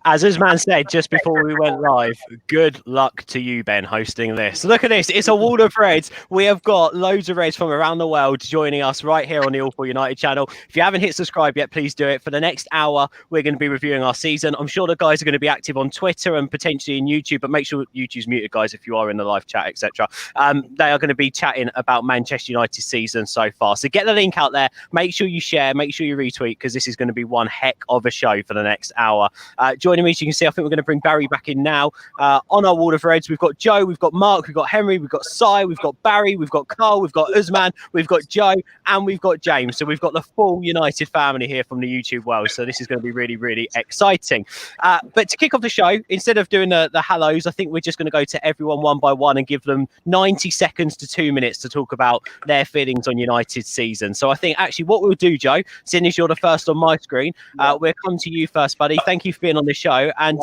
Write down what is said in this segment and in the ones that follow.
As Usman said just before we went live, good luck to you, Ben, hosting this. Look at this. It's a wall of Reds. We have got loads of Reds from around the world joining us right here on the All For United channel. If you haven't hit subscribe yet, please do it. For the next hour, we're going to be reviewing our season. I'm sure the guys are going to be active on Twitter and potentially in YouTube, but make sure YouTube's muted, guys, if you are in the live chat, etc. They are going to be chatting about Manchester United's season so far. So get the link out there. Make sure you share. Make sure you retweet, because this is going to be one heck of a show for the next hour. Joining me, as you can see, I think we're going to bring Barry back in now. On our wall of Reds, we've got Joe, we've got Mark, we've got Henry, we've got Si, we've got Barry, we've got Carl, we've got Usman, we've got Joe, and we've got James. So we've got the full United family here from the YouTube world. So this is going to be really, really exciting. But to kick off the show, instead of doing the hellos, I think we're just going to go to everyone one by one and give them 90 seconds to 2 minutes to talk about their feelings on United's season. So I think actually what we'll do, Joe, seeing as you're the first on my screen, we'll come to you first, buddy. Thank you for being on the show. And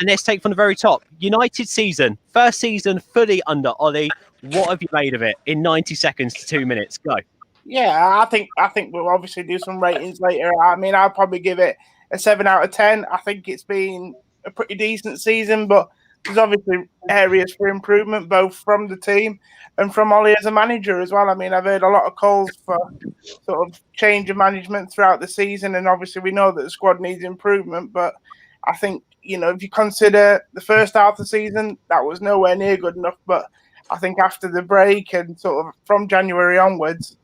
let's take from the very top. United season, first season fully under Ollie. What have you made of it in 90 seconds to 2 minutes? Go. Yeah, I think we'll obviously do some ratings later. I mean, I'll probably give it a 7 out of 10. I think it's been a pretty decent season, but there's obviously areas for improvement, both from the team and from Ollie as a manager as well. I mean, I've heard a lot of calls for sort of change of management throughout the season, and obviously we know that the squad needs improvement, but I think, you know, if you consider the first half of the season, that was nowhere near good enough. But I think after the break and sort of from January onwards,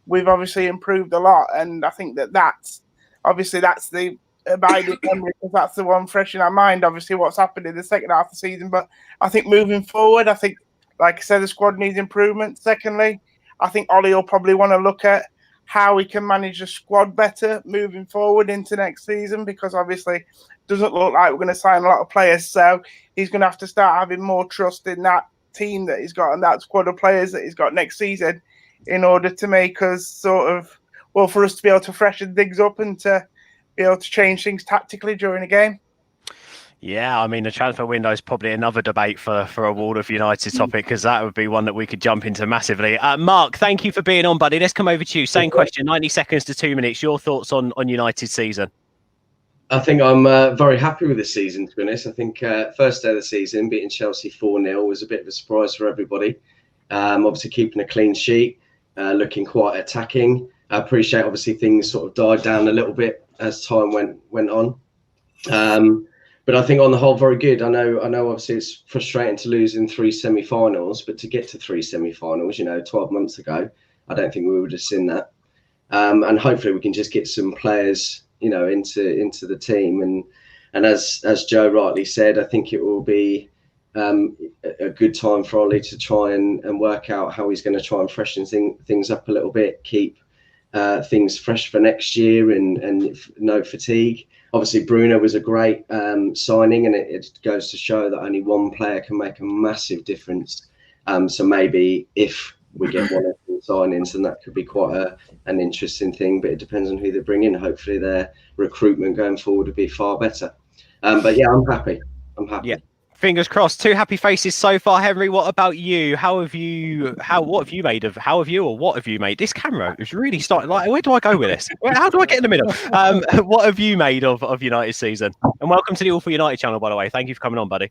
we've obviously improved a lot. And I think that's the abiding memory, because that's the one fresh in our mind, obviously, what's happened in the second half of the season. But I think moving forward, I think, like I said, the squad needs improvement. Secondly, I think Ollie will probably want to look at how we can manage the squad better moving forward into next season, because obviously it doesn't look like we're going to sign a lot of players. So he's going to have to start having more trust in that team that he's got and that squad of players that he's got next season in order to make us for us to be able to freshen things up and to be able to change things tactically during a game. Yeah, I mean, the transfer window is probably another debate for a Wall of United topic, because that would be one that we could jump into massively. Mark, thank you for being on, buddy. Let's come over to you. Same question, 90 seconds to 2 minutes. Your thoughts on United's season? I think I'm very happy with this season, to be honest. I think first day of the season, beating Chelsea 4-0 was a bit of a surprise for everybody. Obviously, keeping a clean sheet, looking quite attacking. I appreciate, obviously, things sort of died down a little bit as time went on. But I think on the whole, very good. I know. Obviously, it's frustrating to lose in 3 semi-finals, but to get to 3 semi-finals, 12 months ago, I don't think we would have seen that. And hopefully, we can just get some players, into the team. And as Joe rightly said, I think it will be a good time for Ollie to try and work out how he's going to try and freshen things up a little bit, keep things fresh for next year, and no fatigue. Obviously, Bruno was a great signing, and it goes to show that only one player can make a massive difference. So maybe if we get one of the signings, then that could be quite an interesting thing. But it depends on who they bring in. Hopefully, their recruitment going forward will be far better. But yeah, I'm happy. Yeah. Fingers crossed. 2 happy faces so far. Henry, what about you? What have you made? This camera is really starting. Like, where do I go with this? How do I get in the middle? What have you made of United's season? And welcome to the All For United channel, by the way. Thank you for coming on, buddy.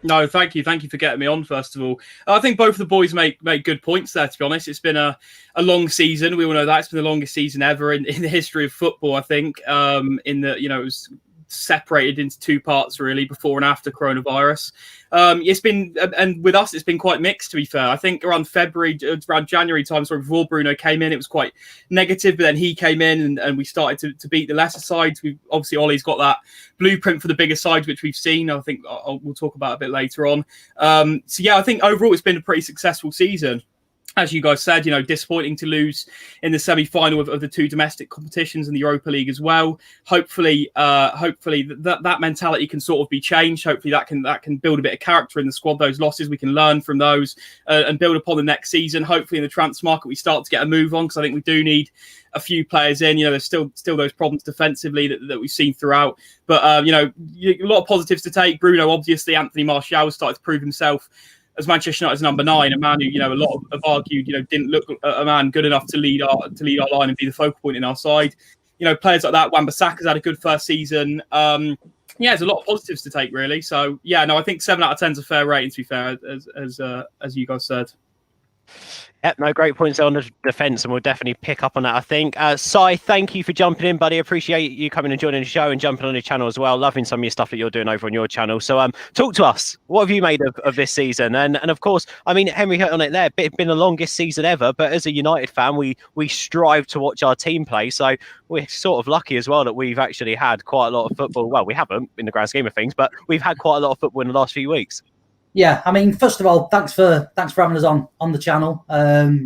No, thank you. Thank you for getting me on, first of all. I think both of the boys make good points there, to be honest. It's been a long season. We all know that. It's been the longest season ever in the history of football, I think. It was separated into 2 parts, really, before and after coronavirus. It's been, and with us, it's been quite mixed, to be fair. I think around January time, before Bruno came in, it was quite negative, but then he came in and we started to beat the lesser sides. Obviously, Ollie's got that blueprint for the bigger sides, which we've seen. I think we'll talk about a bit later on. So yeah, I think overall it's been a pretty successful season. As you guys said, disappointing to lose in the semi-final of the 2 domestic competitions and the Europa League as well. Hopefully that mentality can sort of be changed. Hopefully that can build a bit of character in the squad. Those losses, we can learn from those and build upon the next season. Hopefully in the transfer market we start to get a move on, because I think we do need a few players in. There's still those problems defensively that we've seen throughout. But a lot of positives to take. Bruno, obviously, Anthony Martial has started to prove himself as Manchester United's number 9, a man who, a lot have argued, didn't look a man good enough to lead our line and be the focal point in our side. Players like that, Wan-Bissaka's had a good first season. Yeah, there's a lot of positives to take, really. So, yeah, no, I think 7 out of 10 is a fair rating, to be fair, as you guys said. Yep, no, great points on the defence, and we'll definitely pick up on that, I think. Si, thank you for jumping in, buddy. Appreciate you coming and joining the show and jumping on your channel as well. Loving some of your stuff that you're doing over on your channel. So talk to us. What have you made of this season? And of course, I mean, Henry hit on it there. It's been the longest season ever, but as a United fan, we strive to watch our team play. So we're sort of lucky as well that we've actually had quite a lot of football. Well, we haven't in the grand scheme of things, but we've had quite a lot of football in the last few weeks. Yeah, I mean, first of all, thanks for having us on the channel.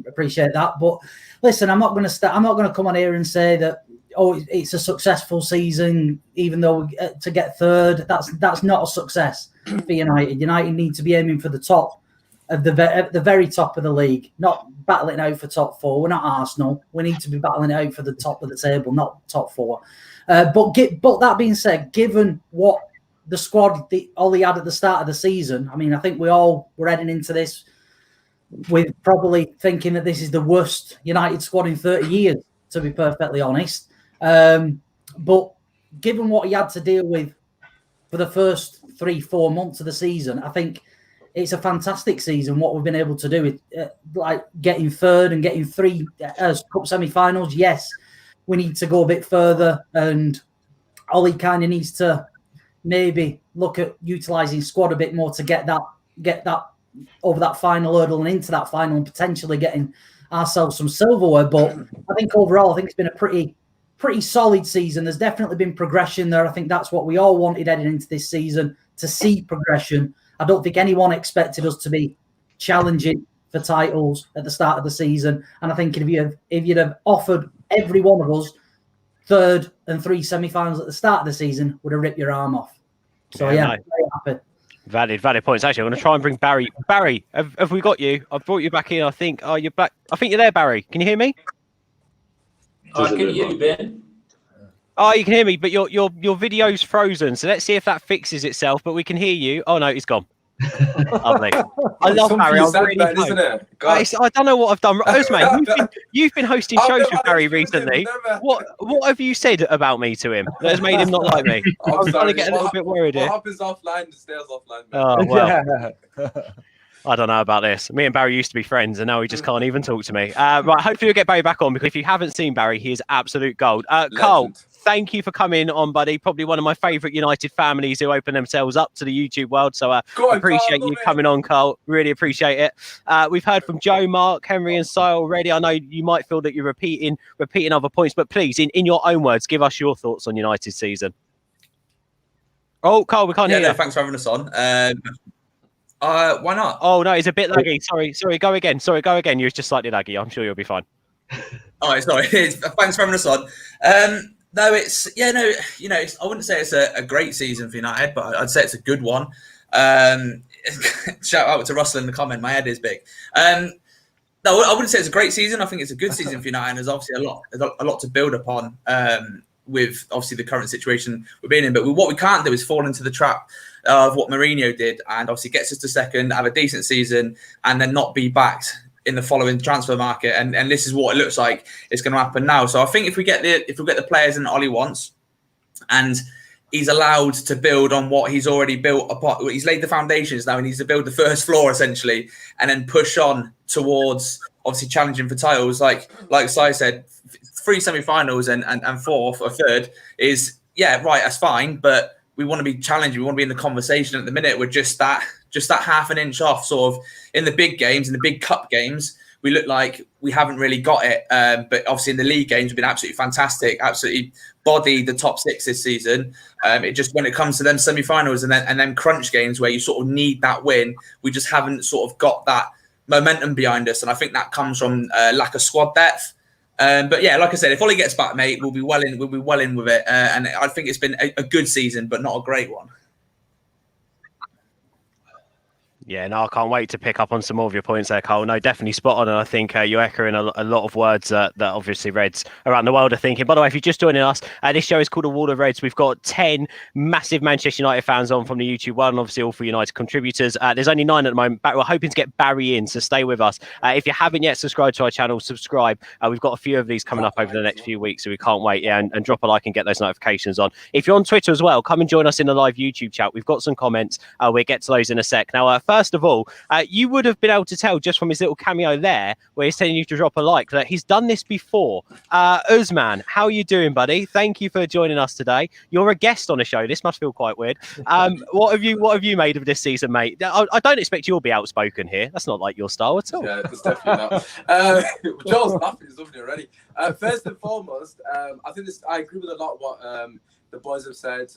Appreciate that. But listen, I'm not going to come on here and say that it's a successful season, even though to get third, that's not a success for United. United need to be aiming for the top of the very top of the league, not battling out for top four. We're not Arsenal. We need to be battling out for the top of the table, not top four. But that being said, given what the squad Ollie had at the start of the season, I mean, I think we all were heading into this with probably thinking that this is the worst United squad in 30 years, to be perfectly honest. But given what he had to deal with for the first 3-4 months of the season, I think it's a fantastic season, what we've been able to do with like getting third and getting 3 cup semi-finals. Yes, we need to go a bit further, and Ollie kind of needs to maybe look at utilising squad a bit more to get that over that final hurdle and into that final and potentially getting ourselves some silverware. But I think overall, I think it's been a pretty solid season. There's definitely been progression there. I think that's what we all wanted heading into this season, to see progression. I don't think anyone expected us to be challenging for titles at the start of the season. And I think if you'd have offered every one of us third and 3 semi-finals at the start of the season, would have ripped your arm off. So yeah, no. Very happy. Valid points. Actually, I'm going to try and bring Barry. Barry, have we got you? I've brought you back in. I think. Oh, you're back. I think you're there, Barry. Can you hear me? I can hear you, Ben. Oh, you can hear me, but your video's frozen. So let's see if that fixes itself. But we can hear you. Oh no, it's gone. Lovely. I love Barry. Isn't it? I don't know what I've done. Osman, you've been hosting shows with Barry recently. What have you said about me to him that has made him not like me? I'm trying to get a little bit worried here. What happens offline stays offline. Oh well. I don't know about this. Me and Barry used to be friends, and now he just can't even talk to me. Right, hopefully we'll get Barry back on, because if you haven't seen Barry, he is absolute gold. Carl, thank you for coming on, buddy. Probably one of my favourite United families who open themselves up to the YouTube world. So appreciate you coming on, Carl. Really appreciate it. We've heard from Joe, Mark, Henry and Si already. I know you might feel that you're repeating other points, but please, in your own words, give us your thoughts on United's season. Oh, Carl, we can't hear you. Thanks for having us on. Why not? Oh, no, it's a bit laggy. Sorry, go again. You're just slightly laggy. I'm sure you'll be fine. Oh, sorry. Thanks for having us on. No, I wouldn't say it's a great season for United, but I'd say it's a good one. Shout out to Russell in the comment. My head is big. No, I wouldn't say it's a great season. I think it's a good season for United. There's obviously a lot to build upon with obviously the current situation we're being in. But what we can't do is fall into the trap of what Mourinho did, and obviously gets us to second, have a decent season, and then not be backed in the following transfer market. And this is what it looks like it's going to happen now. So I think if we get the players that Ollie wants, and he's allowed to build on what he's already built upon, he's laid the foundations now. He needs to build the first floor essentially, and then push on towards obviously challenging for titles. Like Si said, 3 semi-finals and 4th or 3rd is right. That's fine, but we want to be challenging. We want to be in the conversation. At the minute, we're just that half an inch off. Sort of in the big games, in the big cup games, we look like we haven't really got it. But obviously in the league games, we've been absolutely fantastic. Absolutely bodied the top 6 this season. It just, when it comes to them semi-finals and then crunch games where you sort of need that win, we just haven't sort of got that momentum behind us. And I think that comes from lack of squad depth. But yeah, like I said, if Ollie gets back, mate, we'll be well in with it. And I think it's been a good season, but not a great one. Yeah, no, I can't wait to pick up on some more of your points there, Cole. No, definitely spot on. And I think you're echoing a lot of words that obviously Reds around the world are thinking. By the way, if you're just joining us, this show is called A Wall of Reds. We've got 10 massive Manchester United fans on from the YouTube world, and obviously all for United contributors. There's only 9 at the moment, but we're hoping to get Barry in, so stay with us. If you haven't yet subscribed to our channel, subscribe. We've got a few of these coming up over the next few weeks, so we can't wait. Yeah, and drop a like and get those notifications on. If you're on Twitter as well, come and join us in the live YouTube chat. We've got some comments. We'll get to those in a sec. Now, first of all, you would have been able to tell just from his little cameo there, where he's telling you to drop a like, that he's done this before. Usman, how are you doing, buddy? Thank you for joining us today. You're a guest on a show. This must feel quite weird. What have you made of this season, mate? I don't expect you'll be outspoken here. That's not like your style at all. Yeah, it's definitely not. Joel's laughing. He's loving it already. First and foremost, I agree with a lot of what the boys have said.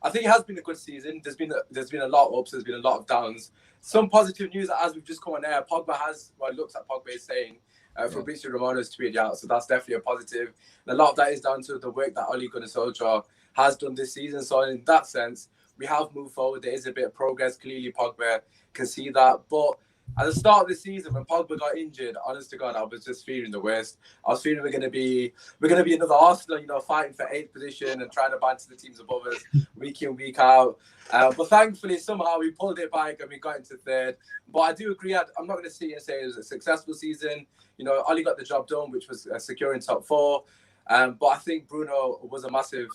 I think it has been a good season. There's been a lot of ups. There's been a lot of downs. Some positive news as we've just come on air. Pogba has, well, it looks like Pogba is saying, Fabrizio Romano's tweeted out, so that's definitely a positive. And a lot of that is down to the work that Ole Gunnar Solskjaer has done this season. So in that sense, we have moved forward. There is a bit of progress. Clearly, Pogba can see that. But at the start of the season, when Pogba got injured, honest to God, I was just feeling the worst. I was feeling we're gonna be another Arsenal, fighting for 8th position and trying to banter the teams above us week in, week out. But thankfully, somehow we pulled it back and we got into 3rd. But I do agree. I'm not going to sit here and say it was a successful season. Oli got the job done, which was securing top 4. But I think Bruno was a massive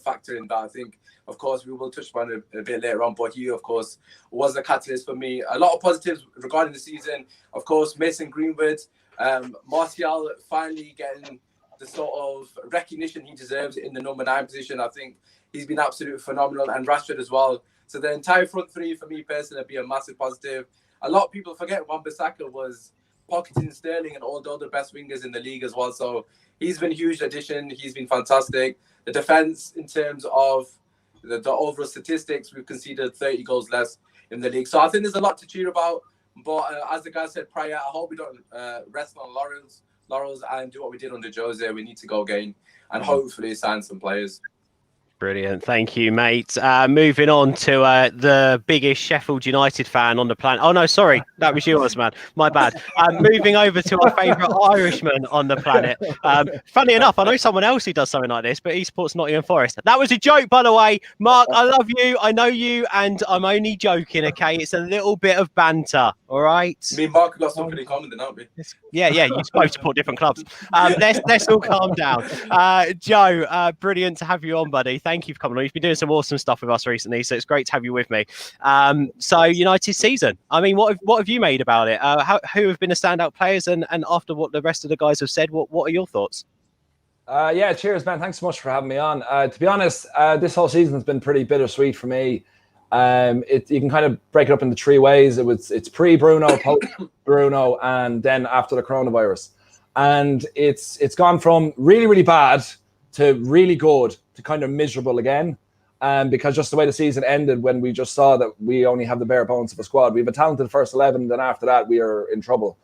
factor in that. I think, of course, we will touch upon it a bit later on, but he, of course, was the catalyst for me. A lot of positives regarding the season. Of course, Mason Greenwood, Martial finally getting the sort of recognition he deserves in the number 9 position. I think he's been absolutely phenomenal, and Rashford as well. So the entire front 3, for me personally, would be a massive positive. A lot of people forget Wan-Bissaka was pocketing Sterling and all the other best wingers in the league as well. So he's been a huge addition. He's been fantastic. The defense, in terms of the overall statistics, we've conceded 30 goals less in the league. So I think there's a lot to cheer about. But as the guy said prior, I hope we don't rest on laurels and do what we did under Jose. We need to go again and hopefully sign some players. Brilliant. Thank you, mate. Moving on to the biggest Sheffield United fan on the planet. Oh, no, sorry. That was yours, man. My bad. Moving over to our favourite Irishman on the planet. Funny enough, I know someone else who does something like this, but he supports Nottingham Forest. That was a joke, by the way. Mark, I love you. I know you, and I'm only joking, okay? It's a little bit of banter, all right? Me and Mark got something in common, then, aren't we? Yeah, you both support different clubs. Let's all calm down. Joe, brilliant to have you on, buddy. Thank you for coming on. You've been doing some awesome stuff with us recently, so it's great to have you with me. So United season. I mean, what have you made about it? Who have been the standout players? And after what the rest of the guys have said, what are your thoughts? Yeah, cheers, man. Thanks so much for having me on. To be honest, this whole season has been pretty bittersweet for me. You can kind of break it up into 3 ways. It's pre-Bruno, post-Bruno, and then after the coronavirus. And it's gone from really, really bad to really good to kind of miserable again. Because just the way the season ended, when we just saw that we only have the bare bones of a squad. We have a talented first 11, then after that we are in trouble.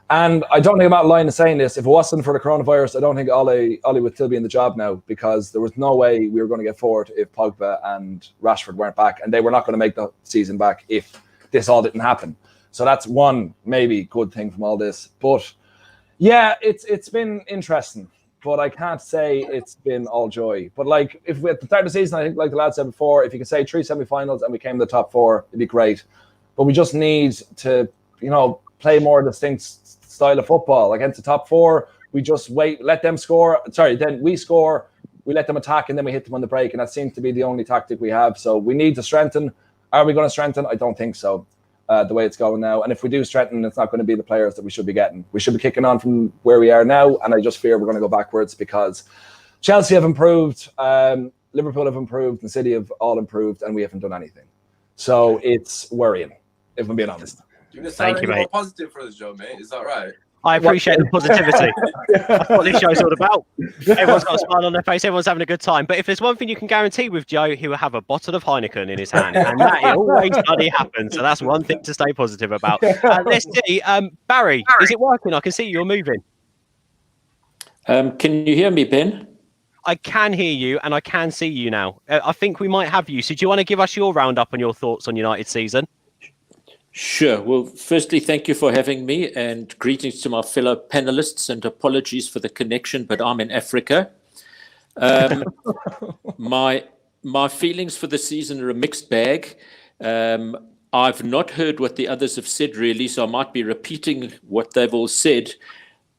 And I don't think I'm out of line in saying this. If it wasn't for the coronavirus, I don't think Ole would still be in the job now, because there was no way we were going to get forward if Pogba and Rashford weren't back, and they were not going to make the season back if this all didn't happen. So that's one maybe good thing from all this. But yeah, it's been interesting, but I can't say it's been all joy. But like, if we at the start of the season, I think like the lad said before, if you could say 3 semi-finals and we came to the top 4, it'd be great. But we just need to, play more distinct style of football. Against the top 4, we just wait, let them score. Then we score, we let them attack, and then we hit them on the break. And that seems to be the only tactic we have. So we need to strengthen. Are we going to strengthen? I don't think so, the way it's going now. And if we do strengthen, it's not going to be the players that we should be getting. We should be kicking on from where we are now. And I just fear we're going to go backwards, because Chelsea have improved, Liverpool have improved, and City have all improved, and we haven't done anything. So it's worrying, if I'm being honest. Thank you, mate. More positive for us, Joe, mate. Is that right? I appreciate the positivity. That's what this show's all about. Everyone's got a smile on their face. Everyone's having a good time. But if there's one thing you can guarantee with Joe, he will have a bottle of Heineken in his hand. And that always bloody happens. So that's one thing to stay positive about. Let's see. Barry, is it working? I can see you're moving. Can you hear me, Ben? I can hear you and I can see you now. I think we might have you. So do you want to give us your roundup and your thoughts on United season? Sure. Well, firstly, thank you for having me, and greetings to my fellow panelists, and apologies for the connection, but I'm in Africa. My feelings for the season are a mixed bag. I've not heard what the others have said, really, so I might be repeating what they've all said.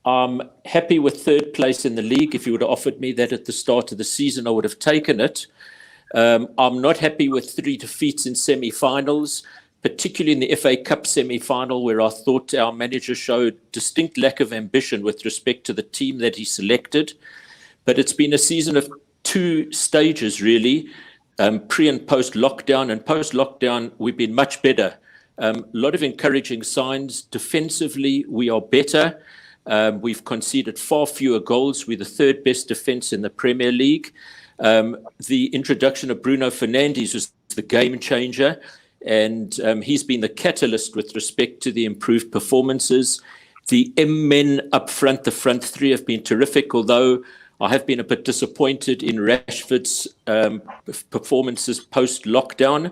I'm happy with third place in the league. If you would have offered me that at the start of the season, I would have taken it. I'm not happy with 3 defeats in semi-finals, particularly in the FA Cup semi-final, where I thought our manager showed distinct lack of ambition with respect to the team that he selected. But it's been a season of 2 stages, really, pre and post-lockdown. And post-lockdown, we've been much better. A lot of encouraging signs. Defensively, we are better. We've conceded far fewer goals. We're the 3rd best defence in the Premier League. The introduction of Bruno Fernandes was the game changer. And he's been the catalyst with respect to the improved performances. The M-men up front, the front 3 have been terrific, although I have been a bit disappointed in Rashford's performances post-lockdown.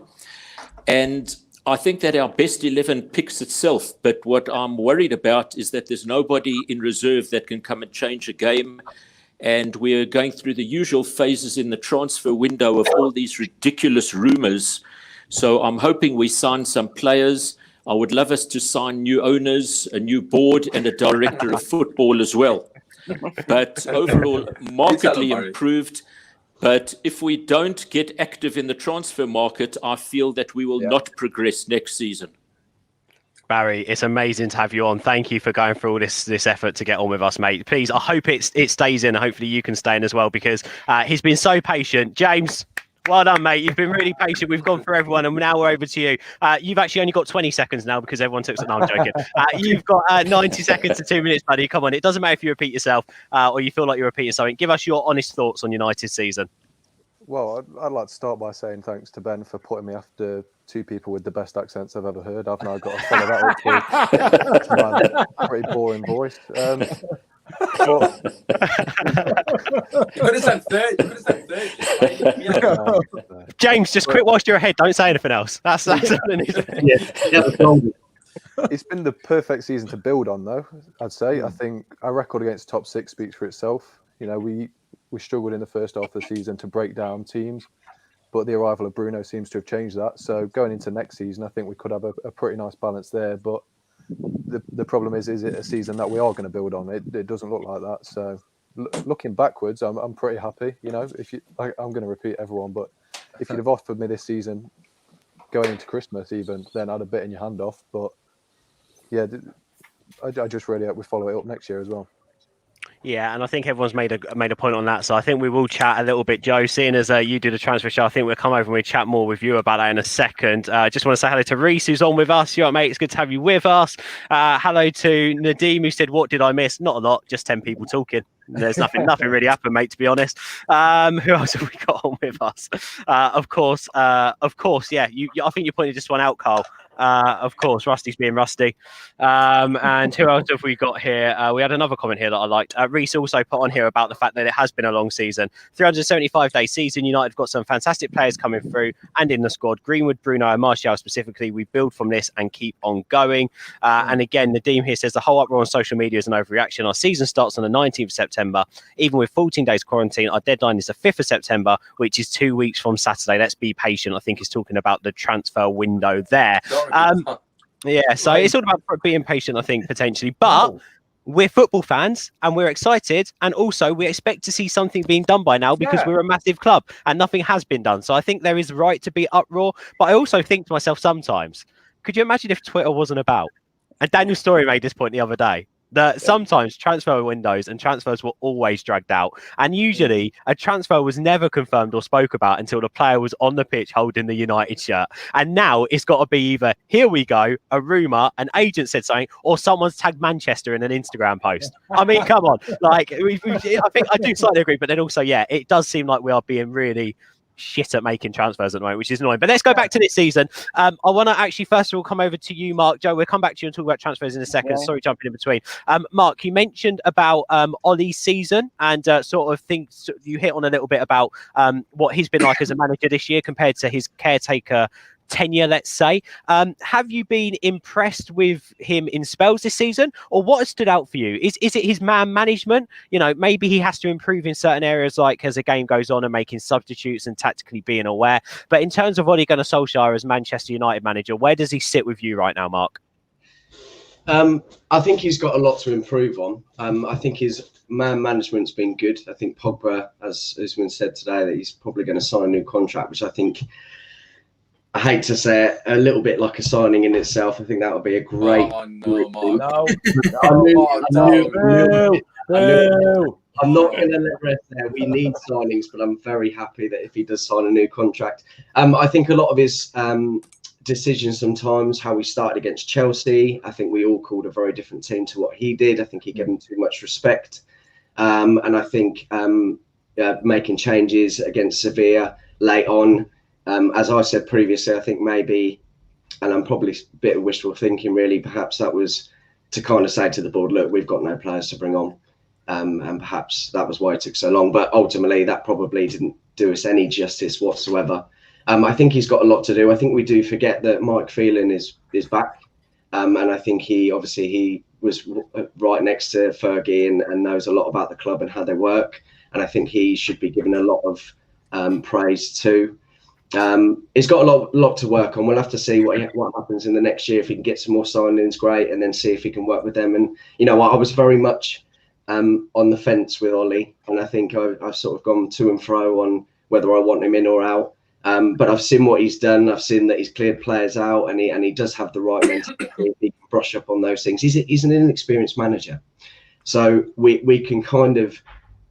And I think that our best 11 picks itself, but what I'm worried about is that there's nobody in reserve that can come and change a game. And we're going through the usual phases in the transfer window of all these ridiculous rumours. So I'm hoping we sign some players. I would love us to sign new owners, a new board, and a director of football as well. But overall, markedly improved. But if we don't get active in the transfer market, I feel that we will not progress next season. Barry, it's amazing to have you on. Thank you for going through all this effort to get on with us, mate. Please, I hope it stays in. Hopefully you can stay in as well, because he's been so patient. James, well done, mate. You've been really patient. We've gone through everyone, and now we're over to you. You've actually only got 20 seconds now because everyone took it. No, I'm joking. You've got 90 seconds to 2 minutes, buddy. Come on. It doesn't matter if you repeat yourself or you feel like you're repeating something. Give us your honest thoughts on United's season. Well, I'd like to start by saying thanks to Ben for putting me after 2 people with the best accents I've ever heard. I've now got to follow that up with a pretty boring voice. You could have said 30. James, just quit whilst you're ahead. Don't say anything else. That's It's been the perfect season to build on, though, I'd say. I think our record against top 6 speaks for itself. You know, we struggled in the first half of the season to break down teams, but the arrival of Bruno seems to have changed that. So going into next season, I think we could have a pretty nice balance there. But the problem is it a season that we are going to build on? It doesn't look like that. So looking backwards, I'm pretty happy. You know, I'm going to repeat everyone, but if you'd have offered me this season going into Christmas even, then I'd have bitten your hand off. But yeah, I just really hope we follow it up next year as well. Yeah, and I think everyone's made a point on that. So I think we will chat a little bit, Joe. Seeing as you do the transfer show, I think we'll come over and we'll chat more with you about that in a second. Just want to say hello to Reese, who's on with us. You're right, mate. It's good to have you with us. Hello to Nadeem, who said, "What did I miss?" Not a lot, just 10 people talking. There's nothing really happened, mate, to be honest. Who else have we got on with us? Of course, yeah. I think you pointed this one out, Carl. Of course, Rusty's being rusty. And who else have we got here? We had another comment here that I liked. Reese also put on here about the fact that it has been a long season. 375-day season. United have got some fantastic players coming through and in the squad. Greenwood, Bruno and Martial specifically. We build from this and keep on going. And again, Nadeem here says the whole uproar on social media is an overreaction. Our season starts on the 19th of September. Even with 14 days quarantine, our deadline is the 5th of September, which is 2 weeks from Saturday. Let's be patient. I think he's talking about the transfer window there. Yeah, so it's all about being patient, I think, potentially. But we're football fans and we're excited. And also we expect to see something being done by now because we're a massive club and nothing has been done. So I think there is right to be uproar. But I also think to myself sometimes, could you imagine if Twitter wasn't about? And Daniel Story made this point the other day. That sometimes transfer windows and transfers were always dragged out. And usually a transfer was never confirmed or spoke about until the player was on the pitch holding the United shirt. And now it's got to be either, here we go, a rumour, an agent said something, or someone's tagged Manchester in an Instagram post. I mean, come on. Like, I think I do slightly agree, but then also, yeah, it does seem like we are being really shit at making transfers at the moment, which is annoying. But let's go back to this season. I want to actually first of all come over to you, Mark. Joe, we'll come back to you and talk about transfers in a second. Sorry, jumping in between. Mark, you mentioned about Ollie's season and sort of things you hit on a little bit about what he's been like as a manager this year compared to his caretaker tenure, let's say. Have you been impressed with him in spells this season, or what has stood out for you? Is it his man management? You know, maybe he has to improve in certain areas, like as the game goes on and making substitutes and tactically being aware. But in terms of Ole Gunnar Solskjaer as Manchester United manager, where does he sit with you right now, Mark? I think he's got a lot to improve on. I think his man management's been good. I think Pogba, as has been said today, that he's probably going to sign a new contract, which I think, I hate to say it, a little bit like a signing in itself. I think that would be a great. I'm not going to let rest there. We need signings, but I'm very happy that if he does sign a new contract. I think a lot of his decisions sometimes, how we started against Chelsea, I think we all called a very different team to what he did. I think he gave him too much respect. And I think making changes against Sevilla late on, as I said previously, I think maybe, and I'm probably a bit of wishful thinking really, perhaps that was to kind of say to the board, look, we've got no players to bring on. And perhaps that was why it took so long. But ultimately, that probably didn't do us any justice whatsoever. I think he's got a lot to do. I think we do forget that Mike Phelan is back. And I think he was right next to Fergie and knows a lot about the club and how they work. And I think he should be given a lot of praise too. He's got a lot to work on. We'll have to see what happens in the next year. If he can get some more signings, great. And then see if he can work with them. And, you know, I was very much on the fence with Ollie. And I think I've sort of gone to and fro on whether I want him in or out. But I've seen what he's done. I've seen that he's cleared players out, and he does have the right mentality. He can brush up on those things. He's an inexperienced manager, so we can kind of,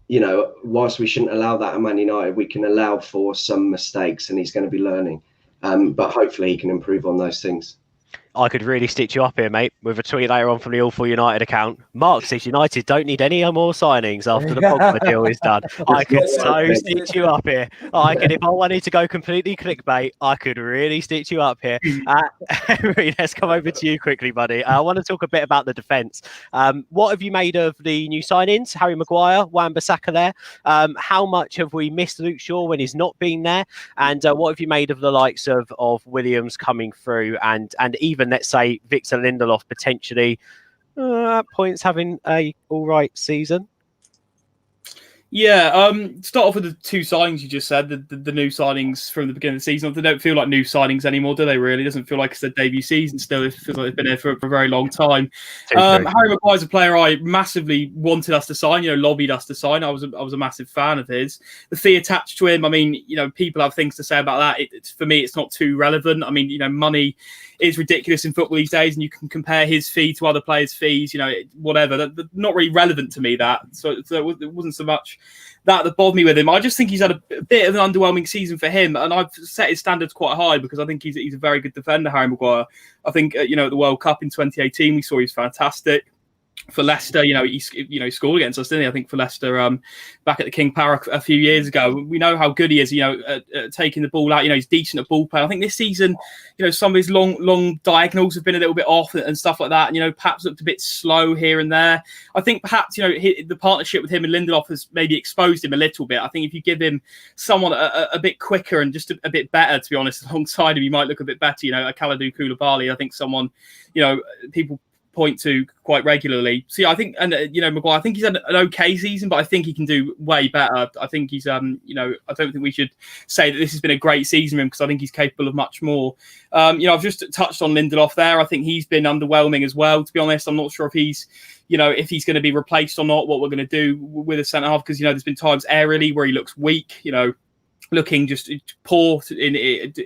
you know, whilst we shouldn't allow that at Man United, we can allow for some mistakes, and he's going to be learning. But hopefully, he can improve on those things. I could really stitch you up here, mate, with a tweet later on from the All For United account. Mark says United don't need any more signings after the Pogba deal is done. I could so stitch you up here. I could, if I wanted to go completely clickbait, I could really stitch you up here. Henry, let's come over to you quickly, buddy. I want to talk a bit about the defence. What have you made of the new signings? Harry Maguire, Wan-Bissaka there. How much have we missed Luke Shaw when he's not been there? And what have you made of the likes of Williams coming through and even, let's say, Victor Lindelof potentially at points having a all right season? Yeah, start off with the two signings you just said, the new signings from the beginning of the season. They don't feel like new signings anymore, do they, really? It doesn't feel like it's their debut season still. It feels like they've been here for a very long time. Harry Maguire's a player I massively wanted us to sign, lobbied us to sign. I was a massive fan of his. The fee attached to him, I mean, people have things to say about that. For me, it's not too relevant. I mean, money is ridiculous in football these days, and you can compare his fee to other players' fees, whatever. That's not really relevant to me, that. So it wasn't so much that bothered me with him. I just think he's had a bit of an underwhelming season for him, and I've set his standards quite high because I think he's a very good defender, Harry Maguire. I think at the World Cup in 2018 we saw he was fantastic. For Leicester, he scored against us, didn't he? I think for Leicester, back at the King Power a few years ago. We know how good he is, at taking the ball out. He's decent at ball play. I think this season, some of his long diagonals have been a little bit off and stuff like that. And, perhaps looked a bit slow here and there. I think perhaps, the partnership with him and Lindelof has maybe exposed him a little bit. I think if you give him someone a bit quicker and just a bit better, to be honest, alongside him, he might look a bit better. A Kalidou Koulibaly, I think someone, people point to quite regularly. See, I think, and Maguire, I think he's had an okay season, but I think he can do way better. I think he's, I don't think we should say that this has been a great season for him because I think he's capable of much more. I've just touched on Lindelof there. I think he's been underwhelming as well, to be honest. I'm not sure if he's, if he's going to be replaced or not, what we're going to do with a centre half, because, there's been times aerially where he looks weak, looking just poor,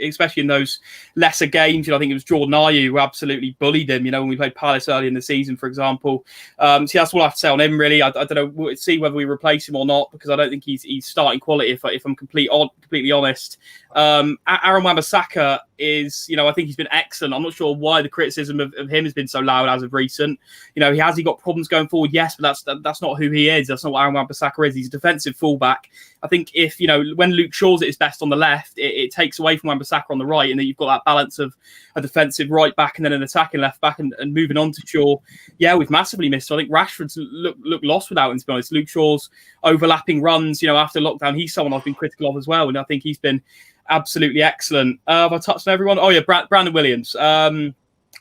especially in those lesser games. I think it was Jordan Ayew who absolutely bullied him, when we played Palace early in the season, for example. So that's all I have to say on him, really. I don't know, we'll see whether we replace him or not, because I don't think he's starting quality, if I'm completely honest. Aaron Wan-Bissaka is, I think he's been excellent. I'm not sure why the criticism of him has been so loud as of recent. Has he got problems going forward? Yes, but that's not who he is. That's not what Aaron Wan-Bissaka is. He's a defensive fullback. I think if, when Luke Shaw's at his best on the left, it takes away from Wan-Bissaka on the right, and then you've got that balance of a defensive right back and then an attacking left back, and moving on to Shaw. Yeah, we've massively missed. I think Rashford's looked lost without him, to be honest. Luke Shaw's overlapping runs, after lockdown, he's someone I've been critical of as well, and I think he's been Absolutely excellent. Have I touched on everyone? Oh yeah, Brandon Williams.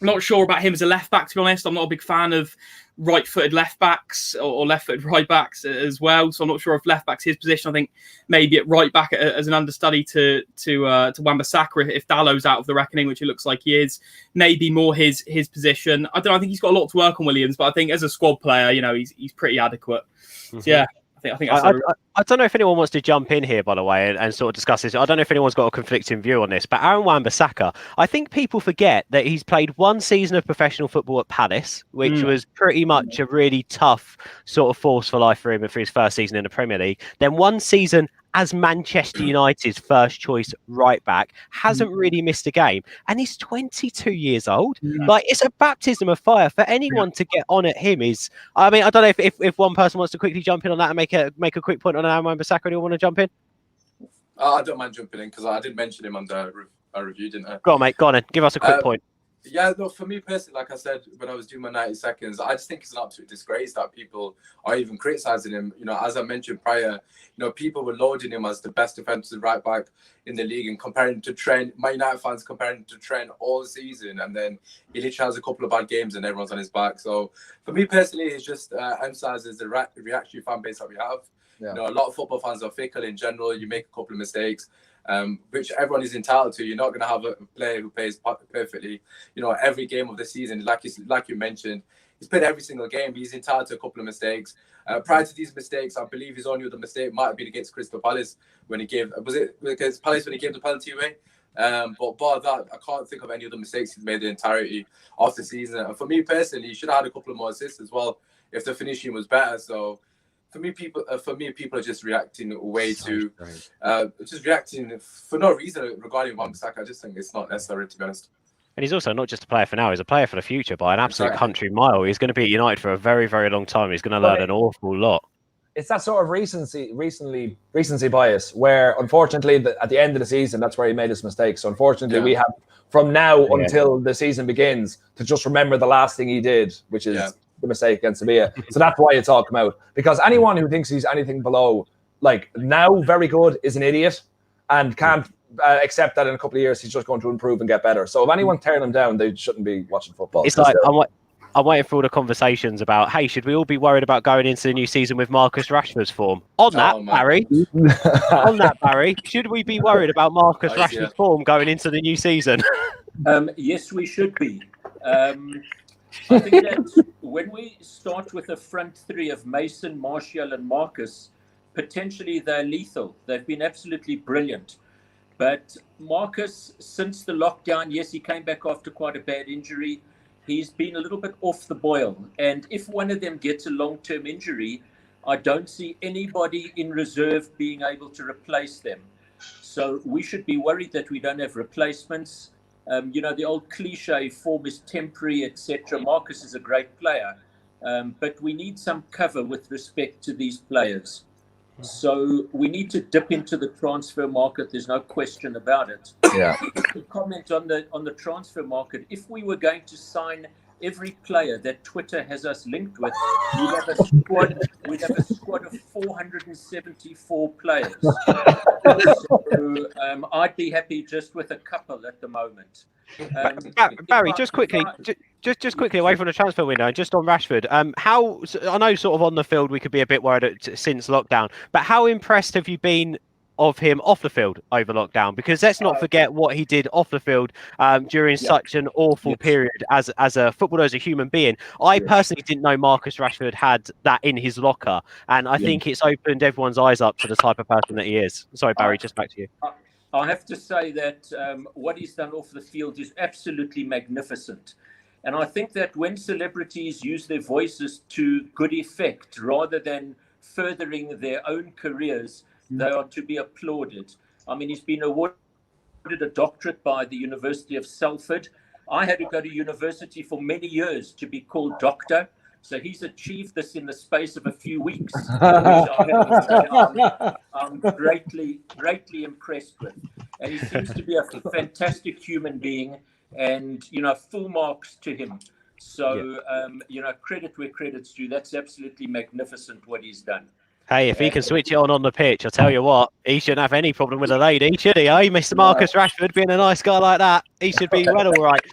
Not sure about him as a left back, to be honest. I'm not a big fan of right-footed left backs or left-footed right backs as well. So I'm not sure if left back's his position. I think maybe at right back as an understudy to Wan-Bissaka if Dallow's out of the reckoning, which it looks like he is. Maybe more his position. I don't know. I think he's got a lot to work on, Williams, but I think as a squad player, he's pretty adequate. So yeah. I think I don't know if anyone wants to jump in here, by the way, and sort of discuss this. I don't know if anyone's got a conflicting view on this, but Aaron Wan-Bissaka, I think people forget that he's played one season of professional football at Palace, which was pretty much a really tough sort of force for life for him for his first season in the Premier League. Then one season as Manchester United's first choice right back, hasn't really missed a game, and he's 22 years old. Like, it's a baptism of fire for anyone to get on at him. I mean, I don't know if one person wants to quickly jump in on that and make a quick point on Aaron Wan-Bissaka. Anyone want to jump in? I don't mind jumping in because I did mention him on the review, didn't I? Go on, mate. Go on, and give us a quick point. Yeah, no, for me personally, like I said when I was doing my 90 seconds, I just think it's an absolute disgrace that people are even criticising him. As I mentioned prior, people were lauding him as the best defensive right back in the league and comparing to Trent. Man United fans comparing to Trent all season, and then he literally has a couple of bad games and everyone's on his back. So for me personally, it's just emphasises the reactionary fan base that we have. Yeah. A lot of football fans are fickle in general. You make a couple of mistakes. Which everyone is entitled to. You're not going to have a player who plays perfectly, every game of the season. Like you mentioned, he's played every single game. He's entitled to a couple of mistakes. Prior to these mistakes, I believe his only other mistake might have been against Crystal Palace when he gave the penalty away. But bar that, I can't think of any other mistakes he's made the entirety of the season. And for me personally, he should have had a couple of more assists as well if the finishing was better. So. For me, people are just reacting way too, just reacting for no reason regarding Wan-Bissaka. I just think it's not necessary, to be honest. And he's also not just a player for now; he's a player for the future by an absolute country mile. He's going to be at United for a very, very long time. He's going to learn an awful lot. It's that sort of recency bias where, unfortunately, at the end of the season, that's where he made his mistakes. So, unfortunately, we have from now until the season begins to just remember the last thing he did, which is the mistake against Sevilla. So that's why it's all come out. Because anyone who thinks he's anything below, like now, very good, is an idiot and can't accept that in a couple of years he's just going to improve and get better. So if anyone's tearing him down, they shouldn't be watching football. It's like I'm waiting for all the conversations about, hey, should we all be worried about going into the new season with Marcus Rashford's form? Barry, should we be worried about Marcus Rashford's form going into the new season? Yes, we should be. I think that when we start with a front three of Mason, Martial and Marcus, potentially they're lethal. They've been absolutely brilliant. But Marcus, since the lockdown, yes, he came back after quite a bad injury. He's been a little bit off the boil. And if one of them gets a long-term injury, I don't see anybody in reserve being able to replace them. So we should be worried that we don't have replacements. The old cliche, form is temporary, etc. Marcus is a great player, but we need some cover with respect to these players. So we need to dip into the transfer market. There's no question about it. Yeah. To comment on the transfer market, if we were going to sign every player that Twitter has us linked with, we'd have a squad of 474 players. So, I'd be happy just with a couple at the moment. Barry, just quickly away from the transfer window, just on Rashford. How I know, sort of on the field, we could be a bit worried since lockdown, but how impressed have you been of him off the field over lockdown? Because let's not forget what he did off the field during such an awful period as a footballer, as a human being. I personally didn't know Marcus Rashford had that in his locker, and I think it's opened everyone's eyes up to the type of person that he is. Sorry, Barry, just back to you. I have to say that what he's done off the field is absolutely magnificent. And I think that when celebrities use their voices to good effect rather than furthering their own careers, they are to be applauded. I mean, he's been awarded a doctorate by the University of Salford. I had to go to university for many years to be called doctor. So he's achieved this in the space of a few weeks, which I'm greatly impressed with. And he seems to be a fantastic human being, and, full marks to him. So, credit where credit's due. That's absolutely magnificent what he's done. Hey, if he can switch it on the pitch, I'll tell you what, he shouldn't have any problem with a lady, should he? Mr. Marcus Rashford, being a nice guy like that, he should be well all right.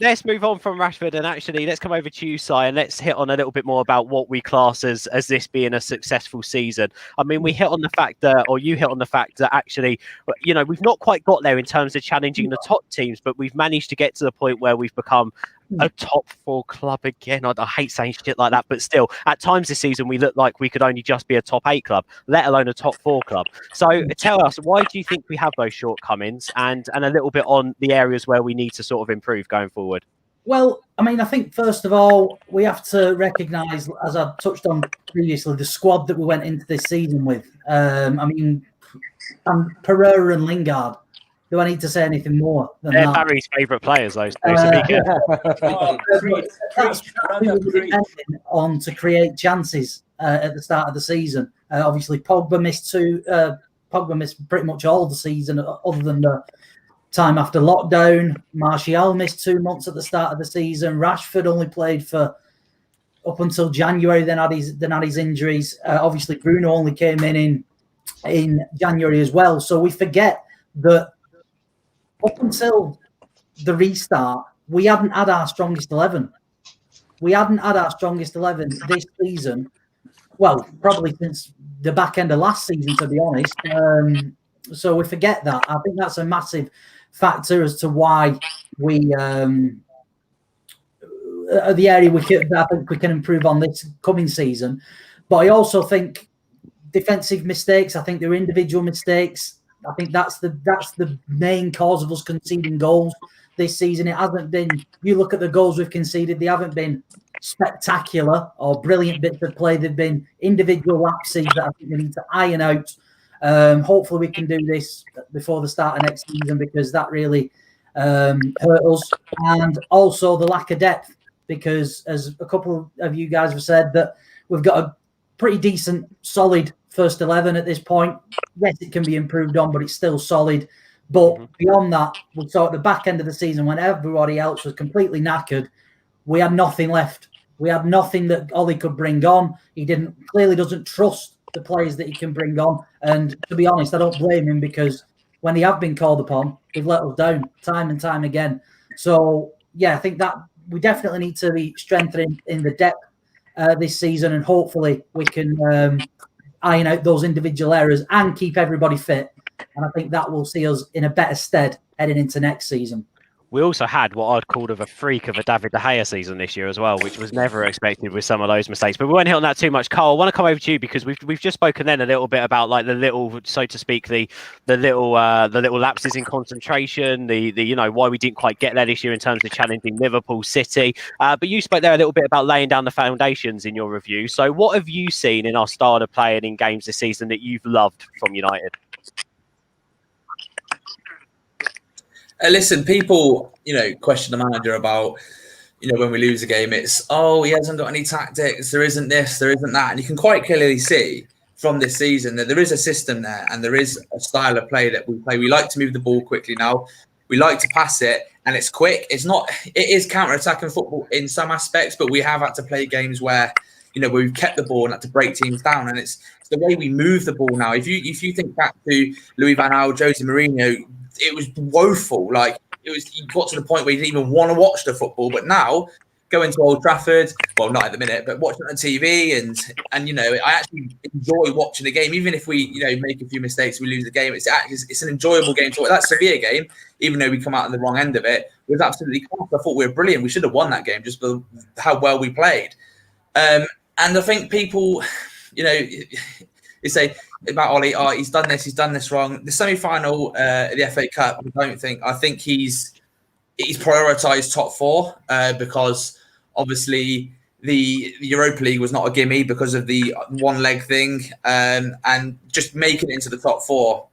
Let's move on from Rashford and actually let's come over to you, Si, and let's hit on a little bit more about what we class as this being a successful season. I mean, we hit on the fact that, or you hit on the fact that actually, you know, we've not quite got there in terms of challenging the top teams, but we've managed to get to the point where we've become a top 4 club again. I hate saying shit like that, but still, at times this season, we look like we could only just be a top 8 club, let alone a top 4 club. So tell us, why do you think we have those shortcomings, and a little bit on the areas where we need to sort of improve going forward? Well, I mean, I think first of all, we have to recognise, as I touched on previously, the squad that we went into this season with. I mean, Pereira and Lingard. Do I need to say anything more than They're that? Barry's favourite players, those two, so be careful. That's what we were depending on to create chances at the start of the season. Obviously, Pogba missed pretty much all the season, other than the time after lockdown. Martial missed 2 months at the start of the season. Rashford only played for up until January, then had his injuries. Obviously, Bruno only came in January as well. So we forget that up until the restart, we hadn't had our strongest 11. We hadn't had our strongest 11 this season. Well, probably since the back end of last season, to be honest. So we forget that. I think that's a massive factor as to why we the area I think we can improve on this coming season. But I also think defensive mistakes. I think they're individual mistakes. I think that's the main cause of us conceding goals this season. It hasn't been. You look at the goals we've conceded; they haven't been spectacular or brilliant bits of play. They've been individual lapses that I think we need to iron out. Hopefully, we can do this before the start of next season, because that really hurt us. And also the lack of depth, because as a couple of you guys have said, that we've got a pretty decent, solid first 11 at this point. Yes, it can be improved on, but it's still solid. But beyond that, we saw at the back end of the season, when everybody else was completely knackered, we had nothing left. We had nothing that Ollie could bring on. He clearly doesn't trust the players that he can bring on. And to be honest, I don't blame him, because when they have been called upon, they've let us down time and time again. So, yeah, I think that we definitely need to be strengthening in the depth this season, and hopefully we can iron out those individual errors and keep everybody fit. And I think that will see us in a better stead heading into next season. We also had what I'd call a freak of a David De Gea season this year as well, which was never expected with some of those mistakes. But we won't hit on that too much. Carl, I want to come over to you, because we've just spoken then a little bit about, like, the little, so to speak, the little lapses in concentration, the you know, why we didn't quite get there this year in terms of challenging Liverpool, City. But you spoke there a little bit about laying down the foundations in your review. So what have you seen in our style of playing in games this season that you've loved from United? Listen, people, question the manager about, when we lose a game, it's, he hasn't got any tactics, there isn't this, there isn't that. And you can quite clearly see from this season that there is a system there, and there is a style of play that we play. We like to move the ball quickly now. We like to pass it, and it's quick. It is counter-attacking football in some aspects, but we have had to play games where, where we've kept the ball and had to break teams down. And it's the way we move the ball now. If you think back to Louis van Gaal, Jose Mourinho, it was woeful. Like, you got to the point where you didn't even want to watch the football. But now, going to Old Trafford, well, not at the minute, but watching it on TV, and I actually enjoy watching the game, even if we make a few mistakes, we lose the game. It's an enjoyable game to watch. That Sevilla game, even though we come out on the wrong end of it, was absolutely class. I thought we were brilliant. We should have won that game just for how well we played. And I think people, you say about Ollie, he's done this wrong. The semi-final of the FA Cup, I think he's prioritised top 4 because obviously the Europa League was not a gimme because of the one leg thing, and just making it into the top 4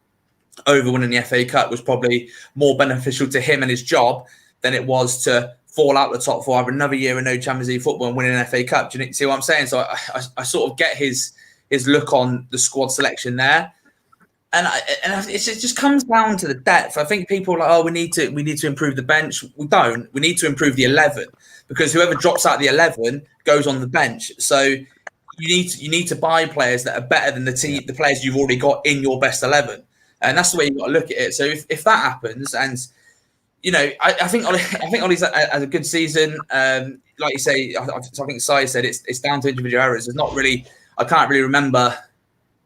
over winning the FA Cup was probably more beneficial to him and his job than it was to fall out the top 4, have another year of no Champions League football and winning an FA Cup. Do you see what I'm saying? So I sort of get his look on the squad selection there, and it just comes down to the depth. I think people are like, we need to improve the bench. We don't. We need to improve the 11, because whoever drops out the 11 goes on the bench. So you need to buy players that are better than the players you've already got in your best 11, and that's the way you've got to look at it. So if that happens, and I think Ollie's had a good season. Like you say, I think Sai said it's down to individual errors. There's not really, I can't really remember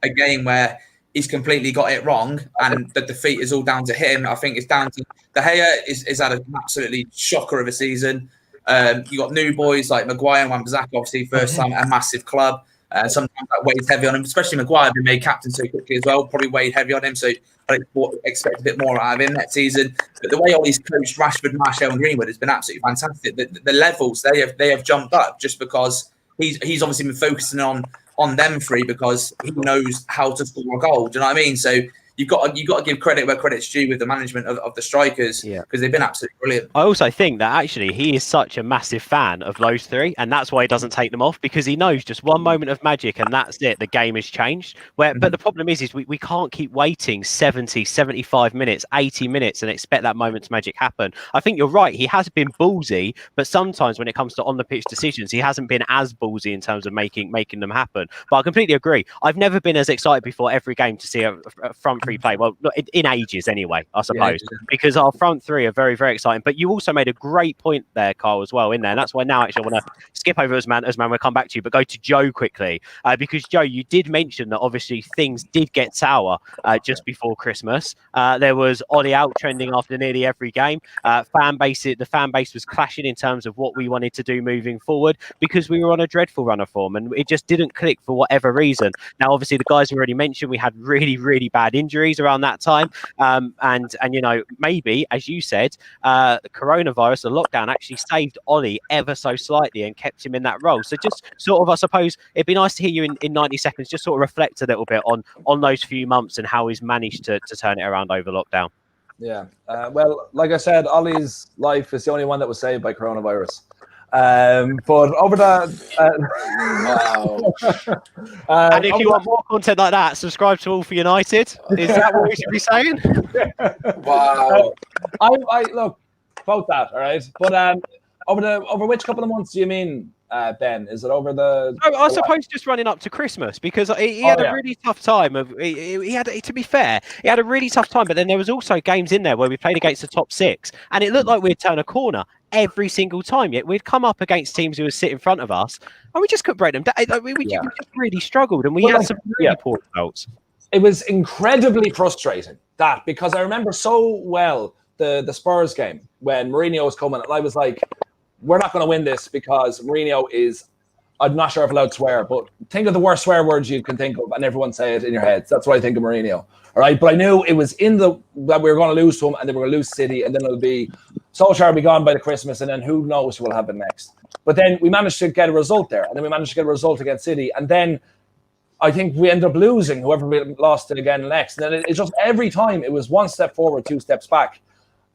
a game where he's completely got it wrong and the defeat is all down to him. I think it's down to De Gea is had an absolutely shocker of a season. You got new boys like Maguire and Wan-Bissaka, obviously first time at a massive club. Sometimes that weighs heavy on him, especially Maguire being made captain so quickly as well. Probably weighed heavy on him, so I expect a bit more out of him that season. But the way Ollie's coached Rashford, Martial, and Greenwood has been absolutely fantastic. The levels they have jumped up just because he's obviously been focusing on them three because he knows how to score a goal. Do you know what I mean? So you've got to give credit where credit's due with the management of the strikers because they've been absolutely brilliant. I also think that actually he is such a massive fan of those three, and that's why he doesn't take them off, because he knows just one moment of magic and that's it. The game has changed. But the problem is we can't keep waiting 70, 75 minutes, 80 minutes and expect that moment's magic happen. I think you're right. He has been ballsy, but sometimes when it comes to on the pitch decisions, he hasn't been as ballsy in terms of making them happen. But I completely agree. I've never been as excited before every game to see a front three play. Well, in ages anyway, I suppose, because our front three are very, very exciting. But you also made a great point there, Carl, as well in there. And that's why now actually I want to skip over Usman, we'll come back to you, but go to Joe quickly. Because Joe, you did mention that obviously things did get sour just before Christmas. There was Ollie out trending after nearly every game. The fan base was clashing in terms of what we wanted to do moving forward because we were on a dreadful run of form and it just didn't click for whatever reason. Now, obviously, the guys already mentioned we had really, really bad injuries around that time. And maybe, as you said, the coronavirus, the lockdown actually saved Ollie ever so slightly and kept him in that role. So just sort of, I suppose, it'd be nice to hear you in 90 seconds, just sort of reflect a little bit on those few months and how he's managed to turn it around over lockdown. Yeah. Well, like I said, Ollie's life is the only one that was saved by coronavirus. But over and if you want more content like that, subscribe to All for United. Is that what we should be saying? Wow. I look, vote that, all right. But over which couple of months do you mean, Ben? Is it over the? I suppose just running up to Christmas, because he had a really tough time. He had, to be fair, he had a really tough time. But then there was also games in there where we played against the top six, and it looked like we'd turn a corner every single time. Yet we'd come up against teams who would sit in front of us, and we just couldn't break them down. We just really struggled, and we had some really poor results. It was incredibly frustrating because I remember so well the Spurs game when Mourinho was coming, and I was like, we're not going to win this because Mourinho is, I'm not sure if I'm allowed to swear, but think of the worst swear words you can think of and everyone say it in your heads. That's what I think of Mourinho. All right. But I knew it was that we were going to lose to him and then we were going to lose City and then it'll be Solskjaer will be gone by the Christmas and then who knows who will happen next. But then we managed to get a result there and then we managed to get a result against City. And then I think we ended up losing whoever we lost it again next. And then it's just every time it was one step forward, two steps back.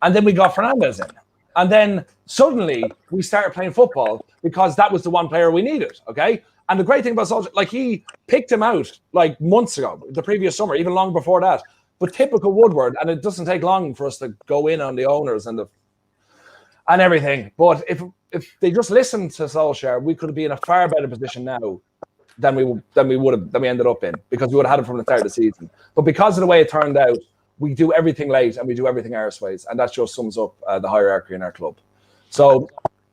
And then we got Fernandes in. And then suddenly we started playing football because that was the one player we needed, okay? And the great thing about Solskjaer, like he picked him out like months ago, the previous summer, even long before that. But typical Woodward, and it doesn't take long for us to go in on the owners and everything. But if they just listened to Solskjaer, we could be in a far better position now than we ended up in because we would have had it from the start of the season. But because of the way it turned out, we do everything late and we do everything arseways, and that just sums up the hierarchy in our club. So,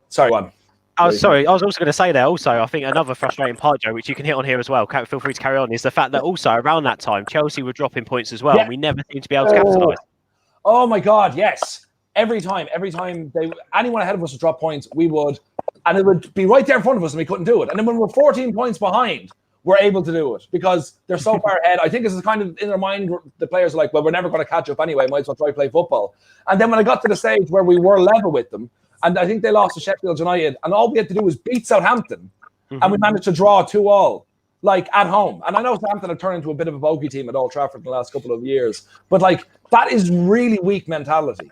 sorry, one. I was also going to say there also, I think another frustrating part, Joe, which you can hit on here as well, feel free to carry on, is the fact that also around that time, Chelsea were dropping points as well, and we never seemed to be able to capitalise. Oh my God, yes. Every time anyone ahead of us would drop points, we would, and it would be right there in front of us and we couldn't do it. And then when we're 14 points behind, we're able to do it because they're so far ahead. I think this is kind of in their mind, the players are like, well, we're never going to catch up anyway, might as well try to play football. And then when I got to the stage where we were level with them, and I think they lost to Sheffield United, and all we had to do was beat Southampton, and we managed to draw 2-2, like at home. And I know Southampton have turned into a bit of a bogey team at Old Trafford in the last couple of years, but like that is really weak mentality.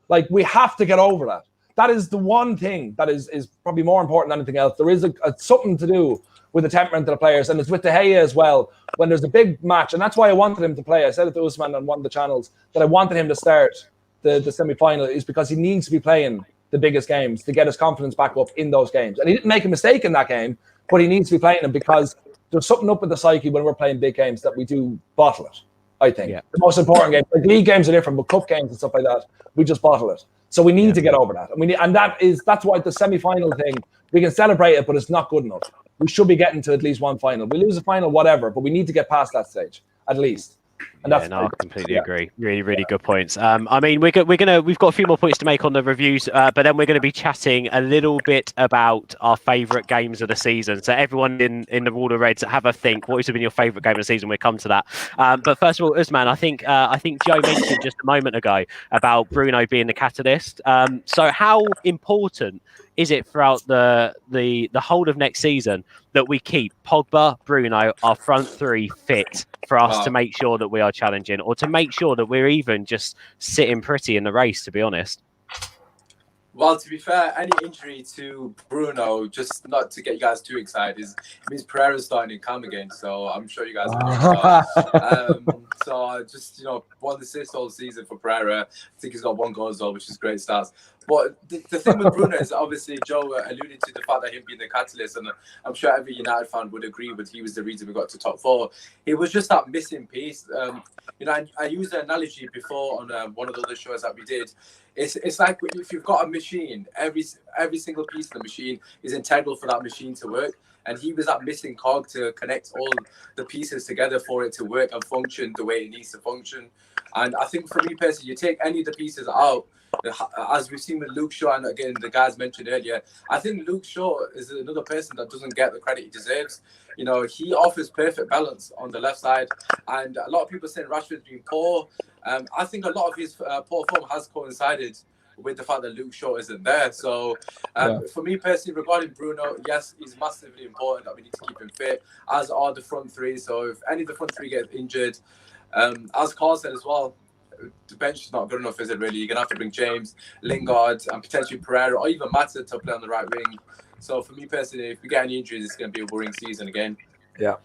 Like we have to get over that. That is the one thing that is probably more important than anything else. There is something to do with the temperament of the players, and it's with De Gea as well. When there's a big match, and that's why I wanted him to play. I said it to Usman on one of the channels that I wanted him to start the semi-final is because he needs to be playing the biggest games to get his confidence back up in those games. And he didn't make a mistake in that game, but he needs to be playing them because there's something up with the psyche when we're playing big games that we do bottle it. I think Yeah. the most important games, like league games are different, but cup games and stuff like that, we just bottle it. So we need to get over that, and that's why the semi-final thing, we can celebrate it, but it's not good enough. We should be getting to at least one final. We lose a final, whatever, but we need to get past that stage at least. And that's I completely agree. Really, really good points. I mean, we've got a few more points to make on the reviews, but then we're going to be chatting a little bit about our favourite games of the season. So everyone in the Wall of Reds, have a think. What has been your favourite game of the season? We'll come to that. But first of all, Usman, I think Joe mentioned just a moment ago about Bruno being the catalyst. So how important is it throughout the whole of next season that we keep Pogba, Bruno, our front three fit for us to make sure that we are challenging, or to make sure that we're even just sitting pretty in the race, to be honest? Well, to be fair, any injury to Bruno, just not to get you guys too excited, it means Pereira's starting to come again. So I'm sure you guys will. So just, one assist all season for Pereira. I think he's got 1 goal as well, which is great stats. But the thing with Bruno is, obviously, Joe alluded to the fact that him being the catalyst, and I'm sure every United fan would agree with he was the reason we got to top 4. It was just that missing piece. I used the analogy before on one of the other shows that we did. It's like if you've got a machine, every single piece of the machine is integral for that machine to work. And he was that missing cog to connect all the pieces together for it to work and function the way it needs to function. And I think for me personally, you take any of the pieces out, as we've seen with Luke Shaw, and again, the guys mentioned earlier, I think Luke Shaw is another person that doesn't get the credit he deserves. He offers perfect balance on the left side, and a lot of people saying Rashford's been poor. I think a lot of his poor form has coincided with the fact that Luke Shaw isn't there. So for me personally, regarding Bruno, yes, he's massively important that we need to keep him fit, as are the front three. So if any of the front three get injured, as Carl said as well, the bench is not good enough, is it really? You're going to have to bring James, Lingard, and potentially Pereira, or even Mata to play on the right wing. So for me personally, if we get any injuries, it's going to be a boring season again. Yeah.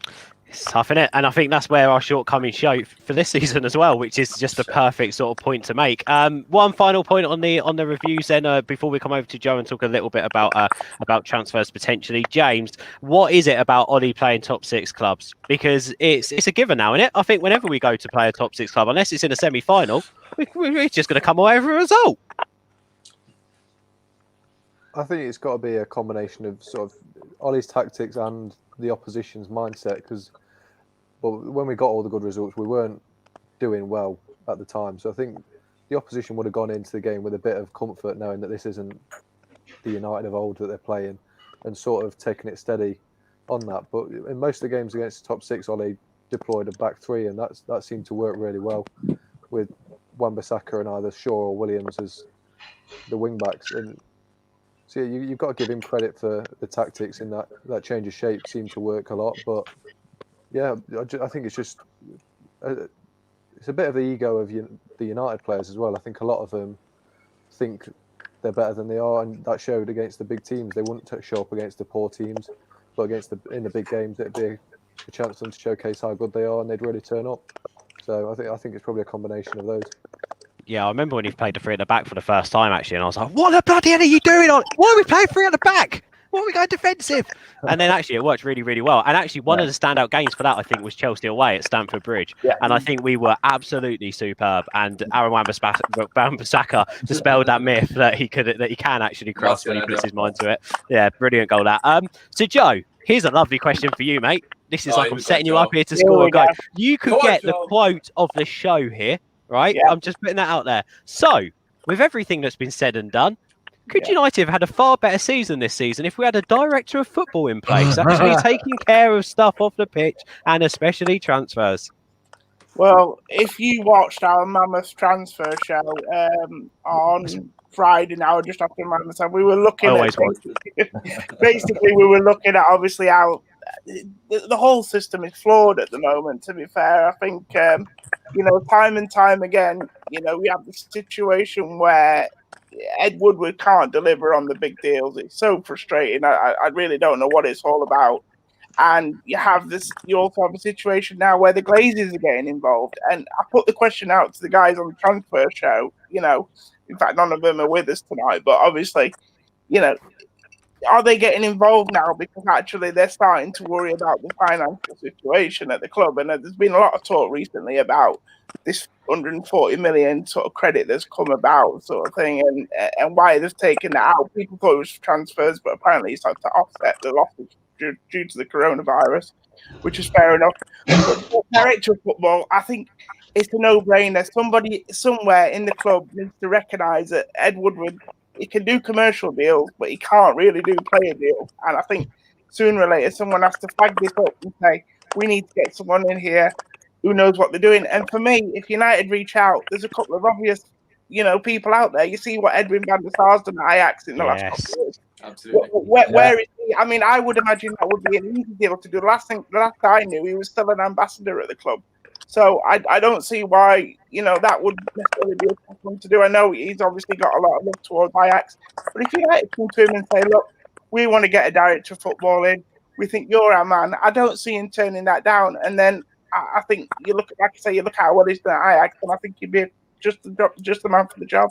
It's tough, isn't it? And I think that's where our shortcomings show for this season as well, which is just the perfect sort of point to make. One final point on the reviews then, before we come over to Joe and talk a little bit about transfers potentially. James, what is it about Ollie playing top 6 clubs? Because it's a given now, isn't it? I think whenever we go to play a top 6 club, unless it's in a semi-final, we're just going to come away with a result. I think it's got to be a combination of sort of Ollie's tactics and the opposition's mindset, because when we got all the good results, we weren't doing well at the time. So I think the opposition would have gone into the game with a bit of comfort, knowing that this isn't the United of old that they're playing, and sort of taking it steady on that. But in most of the games against the top 6, Ollie deployed a back 3, and that seemed to work really well with Wan-Bissaka and either Shaw or Williams as the wing backs. And so you've got to give him credit for the tactics in that change of shape seemed to work a lot. But yeah, I think it's just it's a bit of the ego of the United players as well. I think a lot of them think they're better than they are, and that showed against the big teams. They wouldn't show up against the poor teams, but in the big games, it'd be a chance for them to showcase how good they are, and they'd really turn up. So I think it's probably a combination of those. Yeah, I remember when he played the 3 at the back for the first time, actually, and I was like, what the bloody hell are you doing? Why are we playing 3 at the back? Why are we going defensive? And then actually it worked really, really well. And actually one of the standout games for that, I think, was Chelsea away at Stamford Bridge. Yeah. And I think we were absolutely superb. And Aaron Wan-Bissaka dispelled that myth that he can actually cross when he puts his mind to it. Yeah, brilliant goal that. So Joe, here's a lovely question for you, mate. This is like I'm setting you up here to score a goal. You could get the quote of the show here. Right, yeah. I'm just putting that out there. So, with everything that's been said and done, could United have had a far better season this season if we had a director of football in place, actually taking care of stuff off the pitch and especially transfers? Well, if you watched our Mammoth transfer show on Friday now, just after Mammoth, we were looking basically we were looking at obviously how the whole system is flawed at the moment, to be fair. I think, time and time again, we have the situation where Ed Woodward can't deliver on the big deals. It's so frustrating. I really don't know what it's all about. And you also have a situation now where the Glazers are getting involved. And I put the question out to the guys on the transfer show, in fact, none of them are with us tonight, but obviously, are they getting involved now? Because actually they're starting to worry about the financial situation at the club. And there's been a lot of talk recently about this 140 million sort of credit that's come about, sort of thing, and why they've taken that out. People thought it was transfers, but apparently it's like to offset the losses due to the coronavirus, which is fair enough. But director of football, I think it's a no-brainer. Somebody somewhere in the club needs to recognise that Ed Woodward, he can do commercial deals, but he can't really do player deals. And I think sooner or later someone has to flag this up and say, we need to get someone in here who knows what they're doing. And for me, if United reach out, there's a couple of obvious, people out there. You see what Edwin van der Sar's done at Ajax in the last couple of years. Absolutely. Where is he? I mean, I would imagine that would be an easy deal to do. The last I knew, he was still an ambassador at the club. So I don't see why, that would necessarily be a tough one to do. I know he's obviously got a lot of love towards Ajax. But if United come to him and say, look, we want to get a director of football in, we think you're our man, I don't see him turning that down. And then I think you look at what he's done at Ajax, and I think he'd be just the man for the job.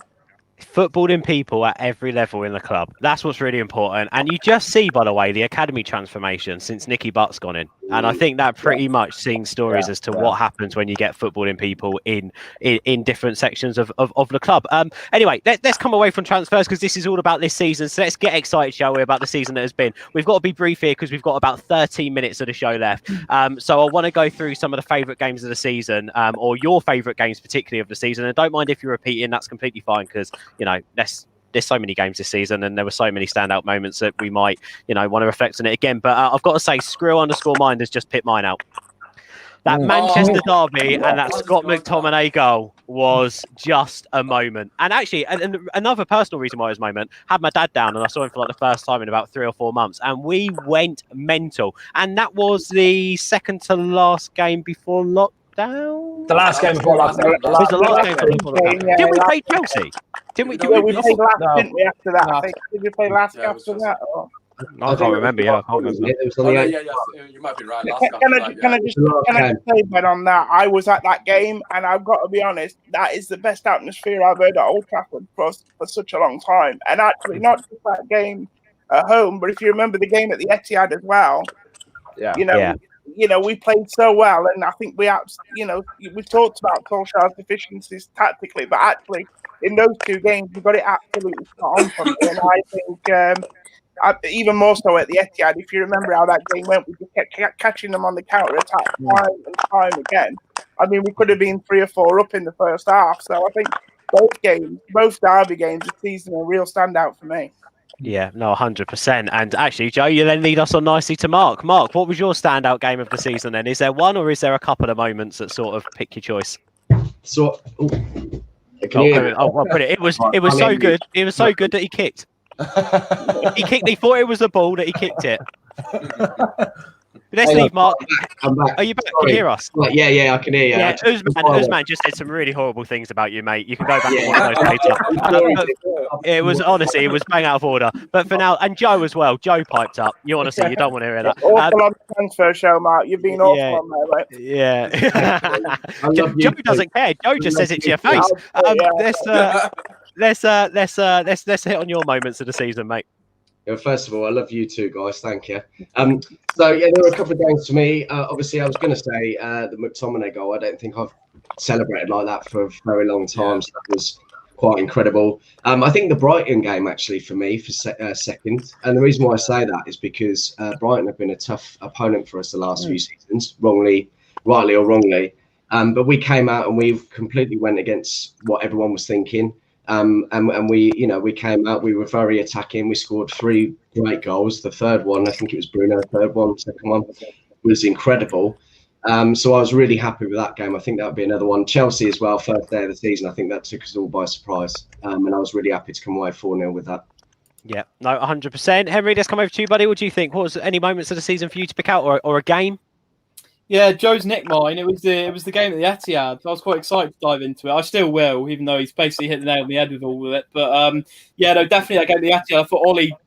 Footballing people at every level in the club. That's what's really important. And you just see, by the way, the academy transformation since Nicky Butt's gone in. And I think that pretty much seeing stories as to what happens when you get footballing people in different sections of the club. Anyway, let's come away from transfers because this is all about this season. So let's get excited, shall we, about the season that has been. We've got to be brief here because we've got about 13 minutes of the show left. So I want to go through some of the favourite games of the season, or your favourite games particularly of the season. And don't mind if you're repeating, that's completely fine because there's so many games this season and there were so many standout moments that we might, want to reflect on it again. But I've got to say, Skrill_mind has just picked mine out. That Manchester derby and that Scott McTominay goal was just a moment. And actually, and another personal reason why it was a moment, had my dad down and I saw him for like the first time in about 3 or 4 months and we went mental. And that was the second to last game before lockdown. The last game before lockdown. It was the last game before lockdown. Didn't we play Chelsea? Didn't we? We played last, didn't we, after that? I think. Did we play last after that? Or? I can't remember. Yeah, I can't remember. You might be right. Can I just say, Ben, on that? I was at that game, and I've got to be honest, that is the best atmosphere I've heard at Old Trafford for such a long time. And actually, not just that game at home, but if you remember the game at the Etihad as well, we played so well, and I think we talked about Solskjaer's deficiencies tactically, but actually in those 2 games we got it absolutely spot on from him. And I think even more so at the Etihad, if you remember how that game went, we just kept catching them on the counter attack time and time again. I mean, we could have been 3 or 4 up in the first half. So I think both derby games this season are a real standout for me. Yeah, no, 100%. And actually, Joe, you then lead us on nicely to Mark. Mark, what was your standout game of the season then? Is there one or is there a couple of moments that sort of pick your choice? So, it was so good. It was so good that he kicked. He thought it was a ball that he kicked it. Let's leave Mark. I'm back. Are you back? Can you hear us? Yeah, I can hear you. Yeah, Usman just said some really horrible things about you, mate. You can go back and watch those later. It was honestly, it was bang out of order. But for now, and Joe as well. Joe piped up. You honestly, you don't want to hear that. Awful on the transfer show, Mark. You've been awful on there, mate. Yeah. Joe doesn't care. Joe just says it to your face. Let's hit on your moments of the season, mate. First of all, I love you too, guys. Thank you. There were a couple of games for me. Obviously, I was going to say the McTominay goal. I don't think I've celebrated like that for a very long time. So that was quite incredible. I think the Brighton game actually for me for second. And the reason why I say that is because Brighton have been a tough opponent for us the last few seasons, rightly or wrongly. But we came out and we completely went against what everyone was thinking. And we came out, we were very attacking. We scored 3 great goals. The third one, I think it was Bruno, second one was incredible. So I was really happy with that game. I think that would be another one. Chelsea as well, first day of the season. I think that took us all by surprise. And I was really happy to come away 4-0 with that. Yeah, no, 100%. Henry, let's come over to you, buddy. What do you think? What was any moments of the season for you to pick out or a game? Yeah, Joe's nicked mine. It was the game at the Etihad. I was quite excited to dive into it. I still will, even though he's basically hit the nail on the head with all of it. But definitely that game at the Etihad. I thought Ollie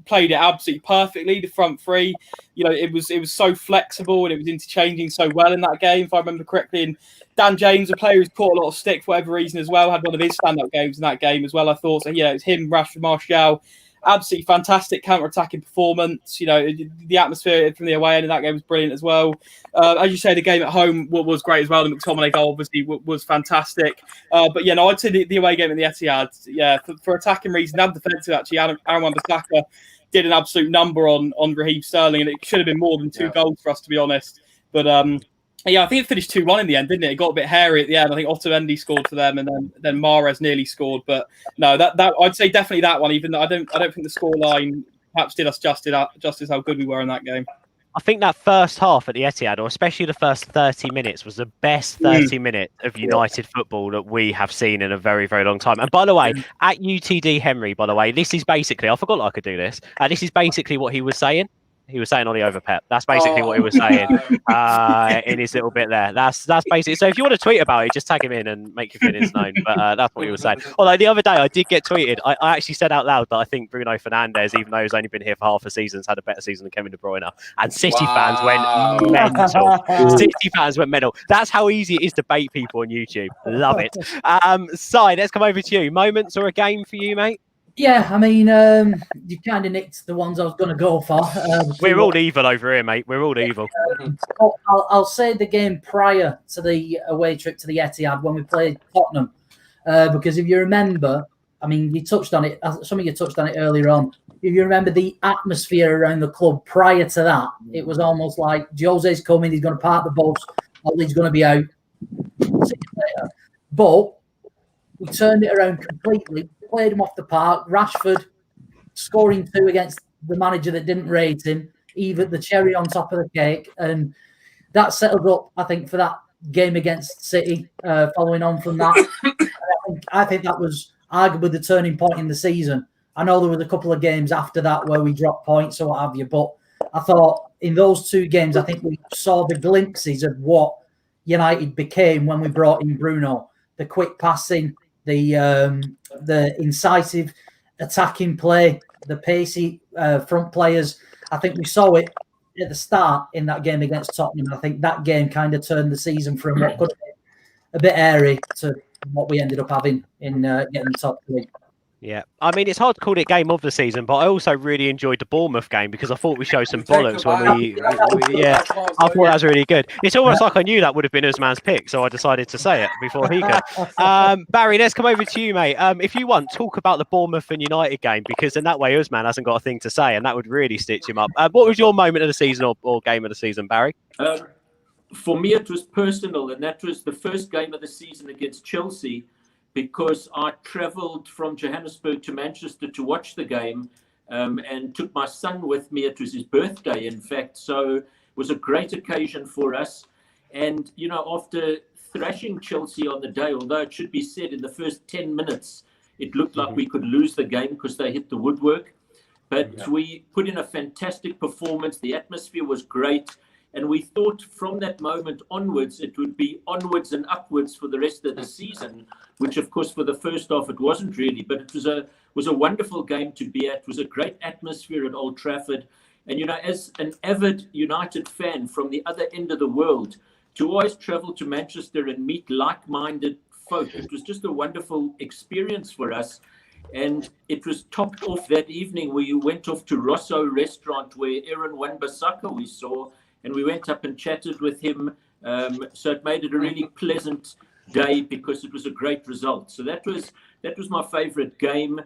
played it absolutely perfectly. The front three, it was so flexible and it was interchanging so well in that game, if I remember correctly. And Dan James, a player who's caught a lot of stick for whatever reason as well, had one of his stand-up games in that game as well, I thought. So, it was him, Rashford, Martial, absolutely fantastic counter-attacking performance. You know, the atmosphere from the away end of that game was brilliant as well. As you say, the game at home was great as well. The McTominay goal obviously was fantastic. But yeah, no, I'd say the away game at the Etihad, yeah, for attacking reasons and defensive, actually, Aaron Wan-Bissaka did an absolute number on Raheem Sterling, and it should have been more than 2 goals for us, to be honest. But yeah, I think it finished 2-1 in the end, didn't it? It got a bit hairy at the end. I think Otamendi scored for them, and then Mahrez nearly scored. But no, that I'd say definitely that one. Even though I don't think the scoreline perhaps did us justice how good we were in that game. I think that first half at the Etihad, or especially the first 30 minutes, was the best 30 minutes of United football that we have seen in a very, very long time. And by the way, at UTD Henry, by the way, this is basically, I forgot I could do this. This is basically what he was saying. He was saying on the over Pep. That's basically what he was saying in his little bit there. That's basically. So if you want to tweet about it, just tag him in and make your feelings known. But that's what he was saying. Although the other day I did get tweeted. I actually said out loud that I think Bruno Fernandes, even though he's only been here for half a season, has had a better season than Kevin De Bruyne. And City fans went mental. City fans went mental. That's how easy it is to bait people on YouTube. Love it. Si, let's come over to you. Moments or a game for you, mate? Yeah, I mean, you kind of nicked the ones I was going to go for. We're all evil over here, mate. We're all evil. I'll say the game prior to the away trip to the Etihad when we played Tottenham. Because if you remember, I mean, you touched on it. Some of you touched on it earlier on. If you remember the atmosphere around the club prior to that, it was almost like Jose's coming, he's going to park the bus, Ollie's going to be out. But we turned it around completely. Played him off the park. Rashford scoring 2 against the manager that didn't rate him, even the cherry on top of the cake. And that settled up, I think, for that game against City, following on from that. I think that was arguably the turning point in the season. I know there was a couple of games after that where we dropped points or what have you, but I thought in those 2 games, I think we saw the glimpses of what United became when we brought in Bruno. The quick passing, the incisive attacking play, the pacey front players. I think we saw it at the start in that game against Tottenham. I think that game kind of turned the season from what could have been a bit airy to what we ended up having in getting the top 3. Yeah, I mean, it's hard to call it game of the season, but I also really enjoyed the Bournemouth game because I thought we showed some bollocks when we I thought that was really good. It's almost like I knew that would have been Usman's pick, so I decided to say it before he could. Barry, let's come over to you, mate. If you want, talk about the Bournemouth and United game, because in that way Usman hasn't got a thing to say, and that would really stitch him up. What was your moment of the season or game of the season, Barry? For me, it was personal, and that was the first game of the season against Chelsea, because I travelled from Johannesburg to Manchester to watch the game and took my son with me. It was his birthday, in fact. So it was a great occasion for us. And, you know, after thrashing Chelsea on the day, although it should be said in the first 10 minutes, it looked like we could lose the game because they hit the woodwork. But we put in a fantastic performance. The atmosphere was great. And we thought from that moment onwards, it would be onwards and upwards for the rest of the season, which, of course, for the first half, it wasn't really. But it was a wonderful game to be at. It was a great atmosphere at Old Trafford. And, you know, as an avid United fan from the other end of the world, to always travel to Manchester and meet like-minded folk, it was just a wonderful experience for us. And it was topped off that evening. We went off to Rosso restaurant where Aaron Wan-Bissaka we saw, and we went up and chatted with him. So it made it a really pleasant day because it was a great result. So that was my favourite game.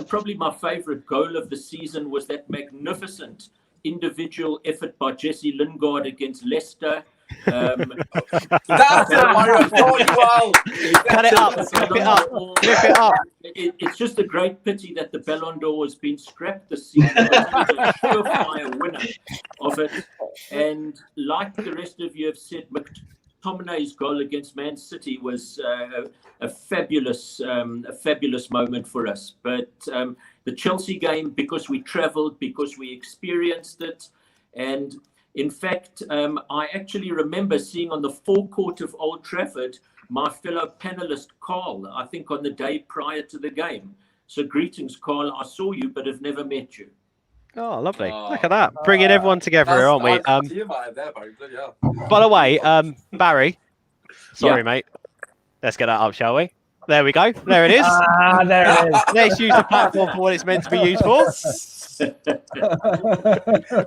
Probably my favourite goal of the season was that magnificent individual effort by Jesse Lingard against Leicester. That's it, Mario. Cut it up. Rip it up. Rip it up. It's just a great pity that the Ballon d'Or has been scrapped this season. He was a surefire winner of it. And like the rest of you have said, McTominay's goal against Man City was a fabulous moment for us. But the Chelsea game, because we travelled, because we experienced it, and in fact, I actually remember seeing on the forecourt of Old Trafford my fellow panelist Carl, I think on the day prior to the game. So greetings, Carl. I saw you, but have never met you. Oh, lovely. Look at that. Bringing everyone together, aren't we? By the way, Barry, sorry, mate. Let's get that up, shall we? There we go. There it is. There it is. Let's use the platform for what it's meant to be used for.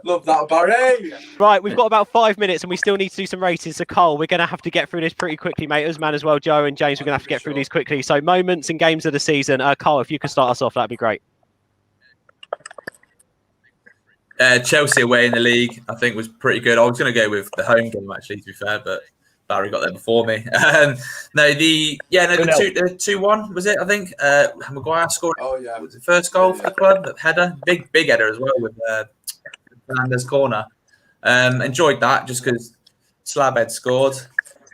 Love that, Barry. Right, we've got about 5 minutes and we still need to do some ratings. So, Cole, we're going to have to get through this pretty quickly, mate. Usman as well, Joe and James, we're going to have to get through these quickly. So, moments and games of the season. Cole, if you could start us off, that'd be great. Chelsea away in the league, I think, was pretty good. I was going to go with the home game, actually, to be fair, but Barry got there before me. The 2-1 was it? I think Maguire scored. Oh yeah, Was the first goal for the club. The header, big header as well with Fernandez corner. Enjoyed that just because Slabhead scored.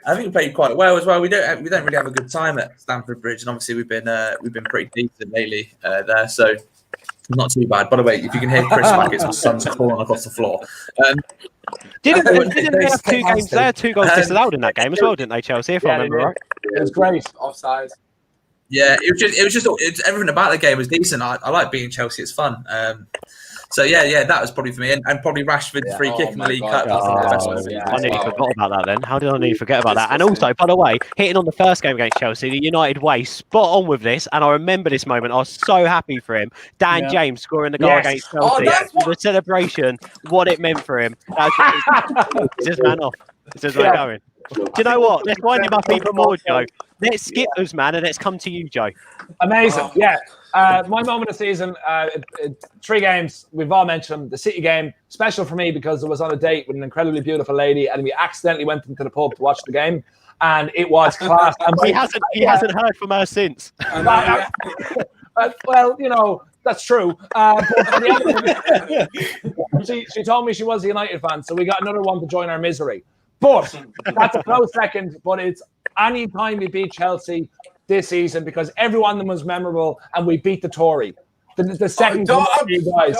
I think we played quite well as well. We don't really have a good time at Stamford Bridge, and obviously we've been pretty decent lately there, so not too bad. By the way, if you can hear Chris back, it's my son's crawling across the floor. Didn't they have 2 games there? 2 goals disallowed in that game as well, didn't they, Chelsea? If I remember right. It was great. Offside. Yeah, it's everything about the game was decent. I like beating Chelsea; it's fun. So yeah, that was probably for me, and probably Rashford's free kick in the League Cup. I nearly forgot about that then. How did I nearly forget about that? And also, by the way, hitting on the first game against Chelsea, the United way, spot on with this, and I remember this moment. I was so happy for him. Dan James scoring the goal against Chelsea. The celebration, what it meant for him. It's his man off. It's his man going. Do you know what? Let's wind him up even more, Joe. Let's skip Usman and let's come to you, Joe. Amazing. Yeah. My moment of the season, 3 games. We've all mentioned them. The City game, special for me because I was on a date with an incredibly beautiful lady and we accidentally went into the pub to watch the game. And it was class. And he hasn't heard from her since. Well, you know, that's true. She told me she was a United fan, so we got another one to join our misery. But that's a close second. But it's any time we beat Chelsea this season because every one of them was memorable, and we beat the Tory. The second you guys.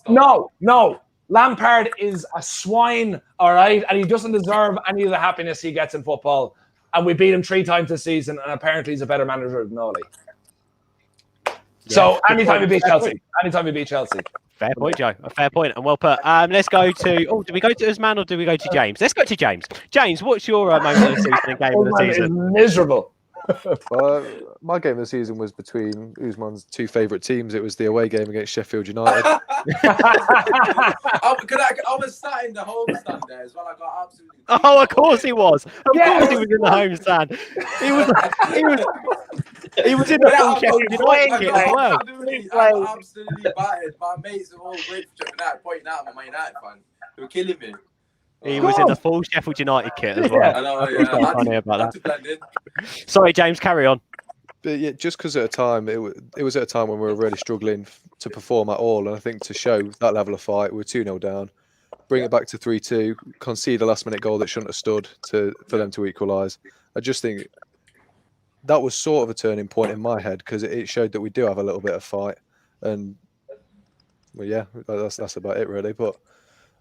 No. Lampard is a swine, all right, and he doesn't deserve any of the happiness he gets in football. And we beat him 3 times this season, and apparently he's a better manager than Ole. So anytime we beat Chelsea. Fair point, Joe. A fair point, and well put. Let's go to. Oh, do we go to Usman or do we go to James? Let's go to James. James, what's your moment of the season and game of the season? Miserable. My game of the season was between Usman's 2 favourite teams. It was the away game against Sheffield United. I was sat in the home stand there as well. I got absolutely. Oh, of course he was. Of course he was in the home stand. He was in the full Sheffield United kit as well. I'm absolutely battered. My mates are all great for Sheffield United, pointing out I'm a Man United fan. They were killing me. He was in the full Sheffield United kit as well. I know, yeah. Funny about that. Sorry, James, carry on. But yeah, just because at a time it was at a time when we were really struggling to perform at all, and I think to show that level of fight, we're 2-0 down, bring it back to 3-2, concede a last-minute goal that shouldn't have stood for them to equalise. I just think that was sort of a turning point in my head because it showed that we do have a little bit of fight, and well, yeah, that's about it really. But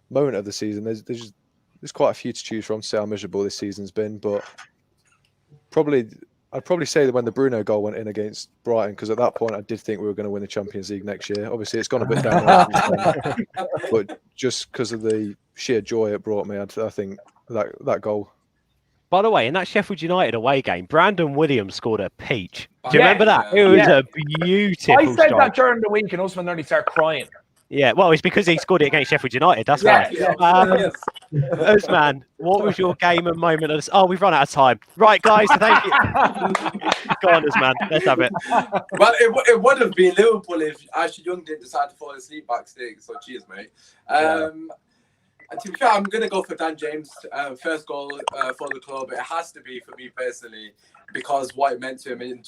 moment of the season, there's quite a few to choose from to see how miserable this season's been, but I'd probably say that when the Bruno goal went in against Brighton, because at that point I did think we were going to win the Champions League next year. Obviously, it's gone a bit down, but just because of the sheer joy it brought me, I think that goal. By the way, in that Sheffield United away game, Brandon Williams scored a peach. Do you remember that? It was a beautiful I said strike. that during the week, and Usman nearly started crying. Yeah, well, it's because he scored it against Sheffield United. That's why. Usman, what was your game and moment of this? Oh, we've run out of time. Right, guys, thank you. Go on, Usman. Let's have it. Well, it would have been Liverpool if Ashley Young didn't decide to fall asleep backstage. So cheers, mate. To be fair, I'm going to go for Dan James. First goal for the club. It has to be for me personally because what it meant to him. And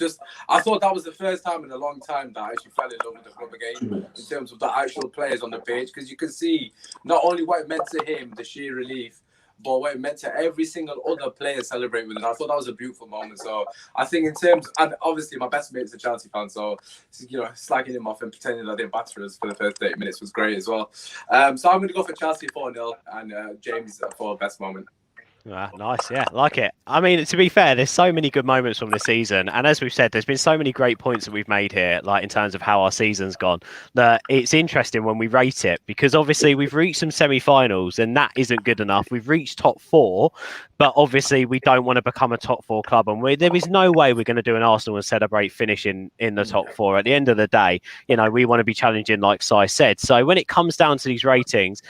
I thought that was the first time in a long time that I actually fell in love with the club again in terms of the actual players on the pitch. Because you can see not only what it meant to him, the sheer relief, but what it meant to every single other player celebrate with it. I thought that was a beautiful moment. So I think in terms, and obviously my best mate is a Chelsea fan, so slagging him off and pretending that I didn't batter us for the first 30 minutes was great as well. So I'm going to go for Chelsea 4-0 and James for best moment. Nice, yeah, like it. I mean, to be fair, there's so many good moments from the season, and as we've said, there's been so many great points that we've made here, like in terms of how our season's gone, that it's interesting when we rate it, because obviously we've reached some semi-finals, and that isn't good enough. We've reached top 4, but obviously we don't want to become a top 4 club, and there is no way we're going to do an Arsenal and celebrate finishing in the top 4. At the end of the day, you know, we want to be challenging, like Si said. So when it comes down to these ratings,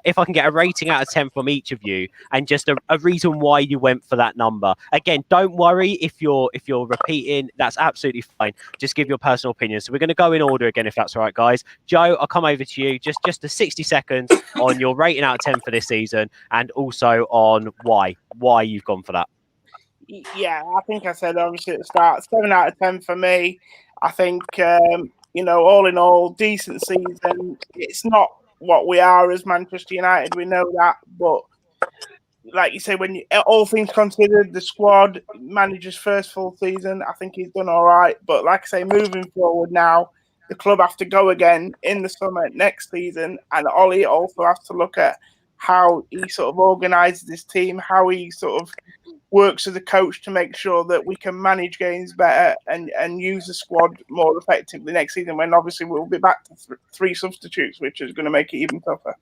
if I can get a rating out of 10 from each of you, and just a reason why you went for that number. Again, don't worry if you're repeating, that's absolutely fine. Just give your personal opinion. So we're going to go in order again, if that's all right, guys. Joe, I'll come over to you. Just the 60 seconds on your rating out of 10 for this season, and also on why you've gone for that. Yeah, I think I said obviously at the start, 7 out of 10 for me. I think you know, all in all, decent season. It's not what we are as Manchester United, we know that, but like you say, when all things considered, the squad, manager's first full season, I think he's done all right. But like I say, moving forward now, the club have to go again in the summer next season, and Ollie also has to look at how he sort of organises this team, how he sort of works as a coach to make sure that we can manage games better and use the squad more effectively next season, when obviously we'll be back to 3 substitutes, which is going to make it even tougher.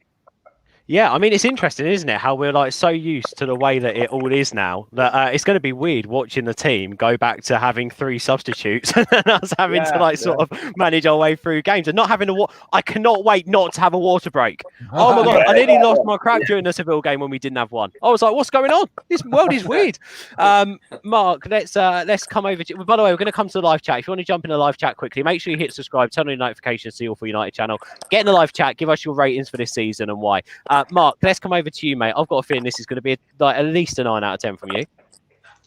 Yeah, I mean, it's interesting, isn't it? How we're like so used to the way that it all is now that it's going to be weird watching the team go back to having 3 substitutes and us having to like sort of manage our way through games and not having I cannot wait not to have a water break. Oh my God, I nearly lost my crap during the Seville game when we didn't have one. I was like, what's going on? This world is weird. Mark, let's come over to. By the way, we're going to come to the live chat. If you want to jump in the live chat quickly, make sure you hit subscribe, turn on your notifications, see All for United channel. Get in the live chat, give us your ratings for this season and why. Mark, let's come over to you, mate. I've got a feeling this is going to be like at least a 9 out of 10 from you.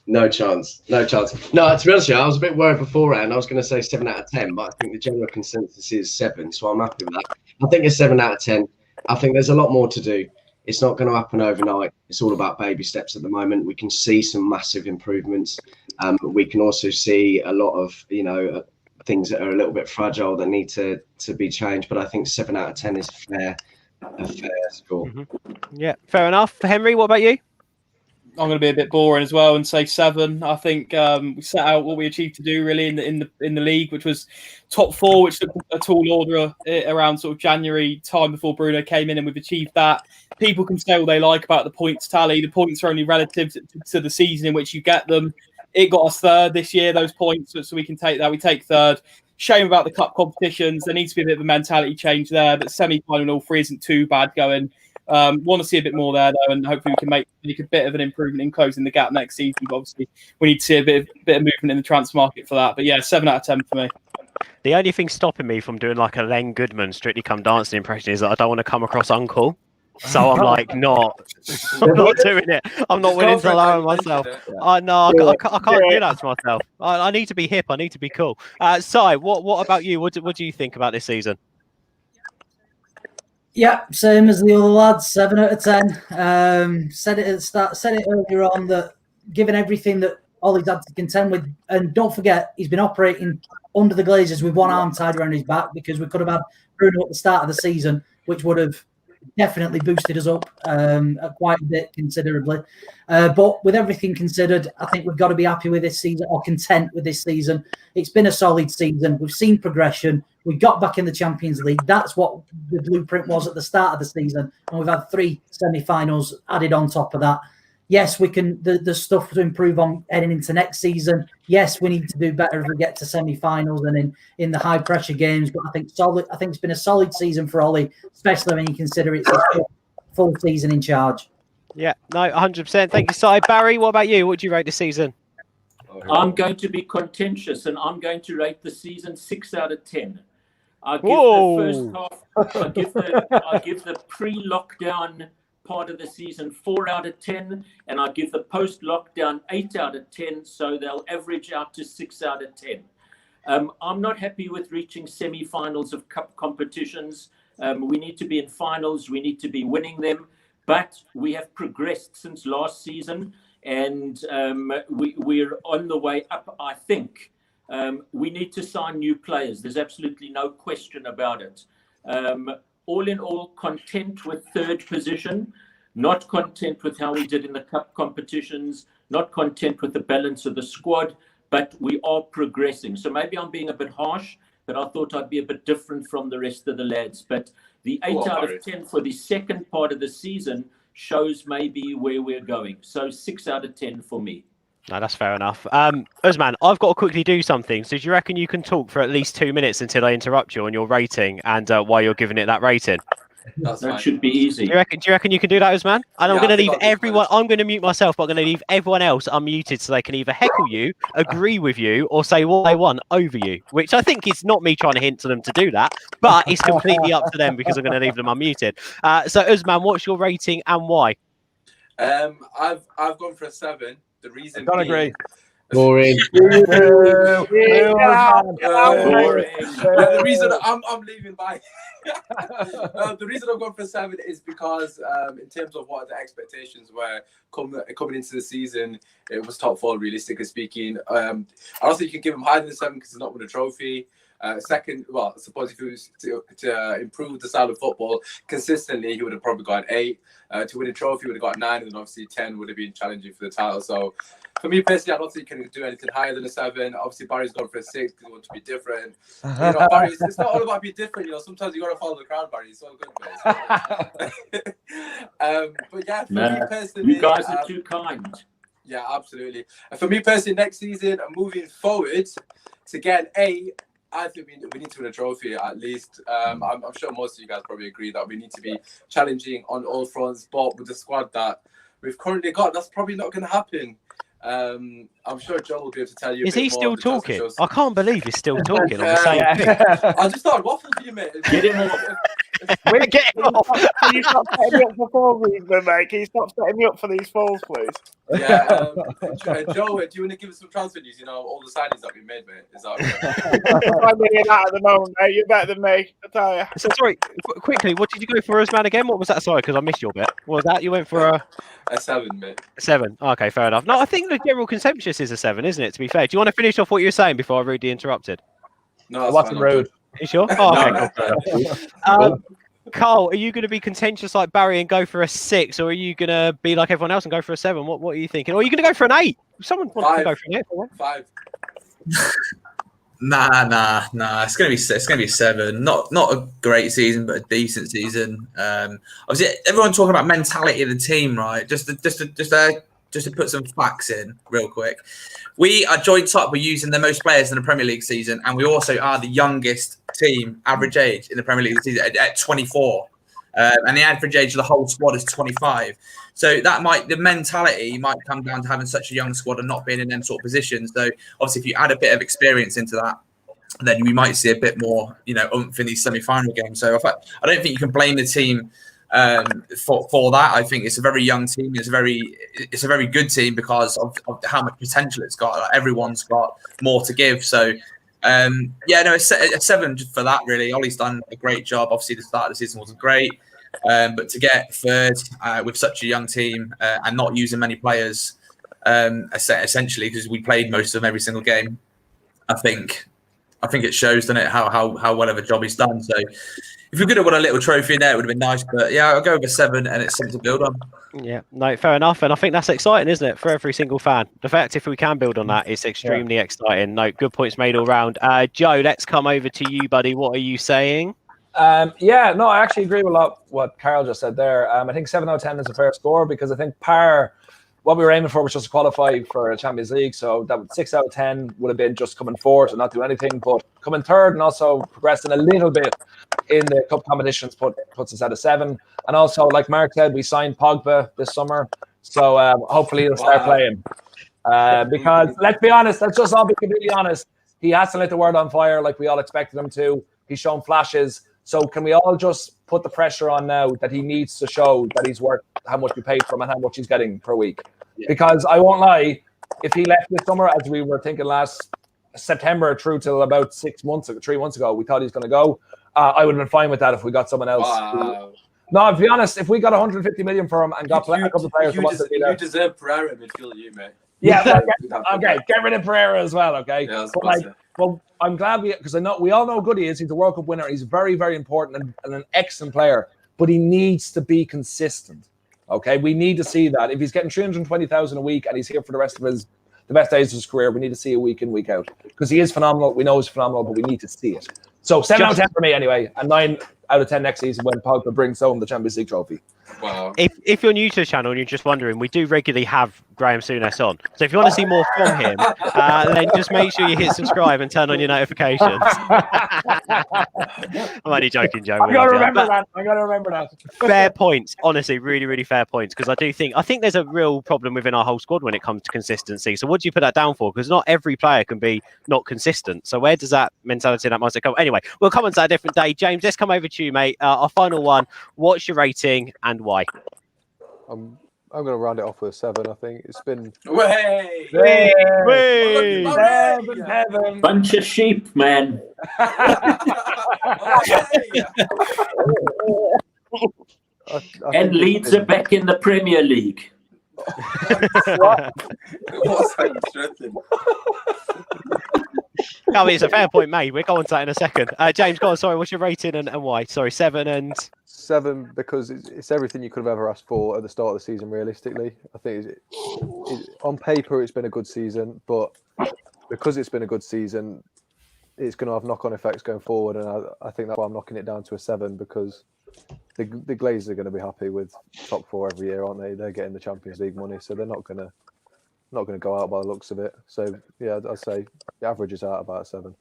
No chance. No, to be honest with you, I was a bit worried beforehand. I was going to say 7 out of 10, but I think the general consensus is 7, so I'm happy with that. I think it's 7 out of 10. I think there's a lot more to do. It's not going to happen overnight. It's all about baby steps at the moment. We can see some massive improvements. We can also see a lot of, you know, things that are a little bit fragile that need to be changed. But I think 7 out of 10 is a fair score. Yeah, fair enough. Henry, what about you? I'm going to be a bit boring as well and say 7. I think we set out what we achieved to do really in the league, which was top 4, which took a tall order around sort of January time before Bruno came in, and we've achieved that. People can say all they like about the points tally. The points are only relative to the season in which you get them. It got us 3rd this year, those points, so we can take that. We take 3rd. Shame about the cup competitions. There needs to be a bit of a mentality change there, but semi-final and all 3 isn't too bad going. Want to see a bit more there, though, and hopefully we can make a bit of an improvement in closing the gap next season. But obviously, we need to see a bit of movement in the transfer market for that. But yeah, 7 out of 10 for me. The only thing stopping me from doing like a Len Goodman Strictly Come Dancing impression is that I don't want to come across uncle. So I'm like, I'm not doing it. I'm not willing to allow myself. I can't do that to myself. I need to be hip. I need to be cool. Si, what about you? What do you think about this season? Yeah, same as the other lads. 7 out of 10. Said it at the start. Said it earlier on that given everything that Ollie's had to contend with, and don't forget he's been operating under the Glazers with one arm tied around his back, because we could have had Bruno at the start of the season, which would have definitely boosted us up quite a bit considerably. But with everything considered, I think we've got to be happy with this season, or content with this season. It's been a solid season. We've seen progression. We got back in the Champions League. That's what the blueprint was at the start of the season. And we've had 3 semi-finals added on top of that. Yes, we can. There's stuff to improve on heading into next season. Yes, we need to do better if we get to semi-finals and in the high-pressure games. But I think it's been a solid season for Ollie, especially when you consider it's his full season in charge. Yeah, no, 100%. Thank you, Si. Barry, what about you? What do you rate this season? I'm going to be contentious, and I'm going to rate the season 6 out of 10. I give the first half. I give the pre-lockdown part of the season 4 out of 10, and I give the post-lockdown 8 out of 10, so they'll average out to 6 out of 10. I'm not happy with reaching semi-finals of cup competitions. We need to be in finals. We need to be winning them, but we have progressed since last season, and we're on the way up, I think. We need to sign new players. There's absolutely no question about it. All in all, content with 3rd position. not content with how we did in the cup competitions, not content with the balance of the squad, but we are progressing. So maybe I'm being a bit harsh, but I thought I'd be a bit different from the rest of the lads. But the 8 out of 10 for the second part of the season shows maybe where we're going. So 6 out of 10 for me. No, that's fair enough. Usman, I've got to quickly do something. So do you reckon you can talk for at least 2 minutes until I interrupt you on your rating and why you're giving it that rating? That should be easy. Do you reckon you can do that, Usman? And I'm Yeah, going to I think leave I'll do everyone. fine. I'm going to mute myself, but I'm going to leave everyone else unmuted so they can either heckle you, agree with you, or say what they want over you. Which I think is not me trying to hint to them to do that, but it's completely up to them because I'm going to leave them unmuted. So Usman, what's your rating and why? I've gone for a 7. The reason Don't being, agree. Boring. the reason I'm leaving by the reason I've gone for 7 is because in terms of what the expectations were coming into the season, it was top 4 realistically speaking. I don't think you can give him higher than a 7 because he's not won a trophy. Second, well, I suppose if he was to improve the style of football consistently, he would have probably got 8. To win a trophy, he would have got 9, and then obviously 10 would have been challenging for the title. So for me personally, I don't think you can do anything higher than a 7. Obviously, Barry's gone for a 6 because he wants to be different. You know, Barry, it's not all about being different. You know, sometimes you got to follow the crowd, Barry. It's all good, mate. But yeah, for me personally, you guys are too kind. Yeah, absolutely. And for me personally, next season and moving forward, to get an 8, I think we need to win a trophy at least. I'm sure most of you guys probably agree that we need to be challenging on all fronts, but with the squad that we've currently got, that's probably not going to happen. I'm sure Joe will be able to tell you. Is he still talking? I can't believe he's still talking on the same thing. I just thought waffle for you, mate. Get him off. We're getting off. Can you stop setting me up for falls, mate? Can you stop setting me up for these falls, please? Yeah, Joe, do you want to give us some transfer news? You know, all the signings that we made, mate. Is that okay? I'm doing that at the moment, mate. You're better than me, I tell you. So sorry, quickly, what did you go for, Usman, again? What was that? Sorry, because I missed your bit. What was that? You went for a 7, mate. 7. Okay, fair enough. No, I think the general consensus is a 7, isn't it? To be fair, do you want to finish off what you were saying before I rudely interrupted? No, that's Wasn't rude. You sure? Oh, okay. Carl, are you going to be contentious like Barry and go for a 6, or are you going to be like everyone else and go for a 7? What are you thinking? Or are you going to go for an 8? Someone wants to go for an 8. 5. Nah. It's gonna be 7. Not a great season, but a decent season. Obviously, everyone talking about mentality of the team, right? Just to put some facts in real quick. We are joint top. We're using the most players in the Premier League season, and we also are the youngest team average age in the Premier League season at 24. And the average age of the whole squad is 25. So the mentality might come down to having such a young squad and not being in them sort of positions. So obviously, if you add a bit of experience into that, then we might see a bit more, oomph in these semi-final games. So I don't think you can blame the team for that. I think it's a very young team. It's a very good team because of how much potential it's got. Like, everyone's got more to give. So a 7 for that, really. Ollie's done a great job. Obviously, the start of the season wasn't great, but to get third with such a young team and not using many players, essentially because we played most of them every single game, I think it shows, doesn't it, how well of a job he's done. So if we could have won a little trophy in there, it would have been nice. But yeah, I'll go with a 7, and it's something to build on. Yeah, no, fair enough. And I think that's exciting, isn't it, for every single fan? The fact, if we can build on that, it's extremely exciting. No, good points made all round. Joe, let's come over to you, buddy. What are you saying? I actually agree with a lot what Carl just said there. I think 7 out of 10 is a fair score because I think what we were aiming for was just to qualify for a Champions League. So that 6 out of 10 would have been just coming fourth and not do anything, but coming third and also progressing a little bit in the cup competitions puts us at a 7. And also, like Mark said, we signed Pogba this summer. So hopefully he'll start playing. Because let's be honest, let's just all be completely honest. He hasn't lit the world on fire like we all expected him to. He's shown flashes. So can we all just put the pressure on now that he needs to show that he's worth how much we paid for him and how much he's getting per week? Yeah. Because I won't lie, if he left this summer, as we were thinking last September through till about 3 months ago, we thought he was going to go. I would have been fine with that if we got someone else. Wow. No, to be honest, if we got 150 million for him and got a couple of players, you deserve Pereira in midfield, mate. Yeah, okay, get rid of Pereira as well, okay? Yeah, well, I'm glad because we all know how good he is. He's a World Cup winner. He's very, very important and an excellent player, but he needs to be consistent. Okay, we need to see that. If he's getting 320,000 a week and he's here for the rest of the best days of his career, we need to see it week in, week out, because he is phenomenal. We know he's phenomenal, but we need to see it. So 7 out of 10 for me anyway, and 9 out of 10 next season when Pogba brings home the Champions League trophy. Wow. If you're new to the channel and you're just wondering, we do regularly have Graham Souness on. So if you want to see more from him, then just make sure you hit subscribe and turn on your notifications. I'm only joking, Joe. I gotta remember that. Fair points, honestly, really, really fair points. Because I think there's a real problem within our whole squad when it comes to consistency. So what do you put that down for? Because not every player can be not consistent. So where does that mentality and that mindset come? Anyway, we'll come on to that a different day. James, let's come over to you, mate. Our final one. What's your rating and why? I'm going to round it off with a 7. I think it's been. Way. Bunch of sheep, man. And Leeds are back in the Premier League. I mean, it's a fair point, mate. We'll go on to that in a second. James, go on. Sorry, what's your rating and why? Sorry, 7 and 7 because it's everything you could have ever asked for at the start of the season. Realistically, I think on paper it's been a good season, but because it's been a good season, it's going to have knock-on effects going forward, and I think that's why I'm knocking it down to a 7, because the Glazers are going to be happy with top 4 every year, aren't they? They're getting the Champions League money, so they're not going to go out by the looks of it. So yeah, I'd say the average is out about 7.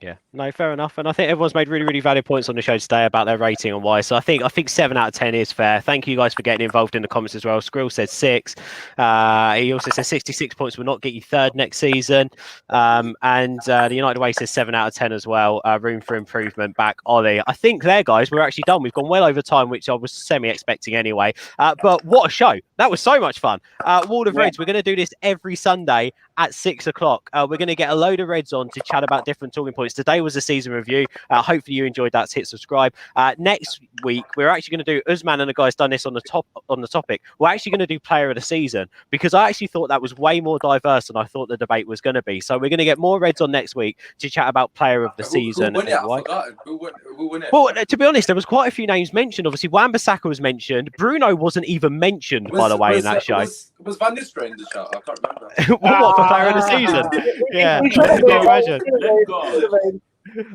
Yeah, no, fair enough. And I think everyone's made really, really valid points on the show today about their rating and why. So I think 7 out of 10 is fair. Thank you guys for getting involved in the comments as well. Skrill said 6. He also says 66 points will not get you 3rd next season. And the United Way says 7 out of 10 as well. Room for improvement back, Ollie. I think there, guys, we're actually done. We've gone well over time, which I was semi-expecting anyway. But what a show. That was so much fun. Wall of Reds, we're going to do this every Sunday at 6 o'clock. We're going to get a load of Reds on to chat about different talking points. Today was a season review. Hopefully you enjoyed that. Hit subscribe. Next week we're actually going to do, Usman and the guys done this on the topic. We're actually going to do player of the season, because I actually thought that was way more diverse than I thought the debate was going to be. So we're going to get more Reds on next week to chat about player of the season. Who won it? Well, to be honest, there was quite a few names mentioned. Obviously, Wan-Bissaka was mentioned. Bruno wasn't even mentioned, by the way, in that show. Was Van Nistelrooy in the show? I can't remember. What, for player of the season? Yeah, imagine.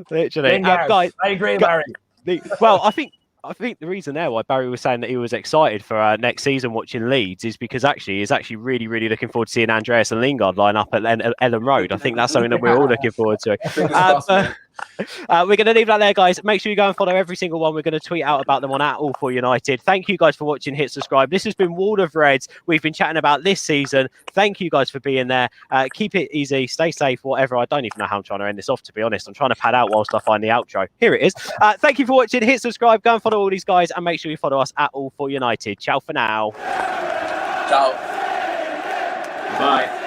Literally, guys. I agree, Barry. Well, I think the reason there why Barry was saying that he was excited for next season watching Leeds is because he's actually really, really looking forward to seeing Andreas and Lingard line up at Ellen Road. I think that's something that we're all looking forward to. We're going to leave that there, guys. Make sure you go and follow every single one. We're going to tweet out about them on @All4United. Thank you guys for watching. Hit subscribe. This has been Wall of Reds. We've been chatting about this season. Thank you guys for being there. Keep it easy. Stay safe. Whatever. I don't even know how I'm trying to end this off, to be honest. I'm trying to pad out whilst I find the outro. Here it is. Thank you for watching. Hit subscribe. Go and follow all these guys, and make sure you follow us @All4United. Ciao for now. Ciao. Bye.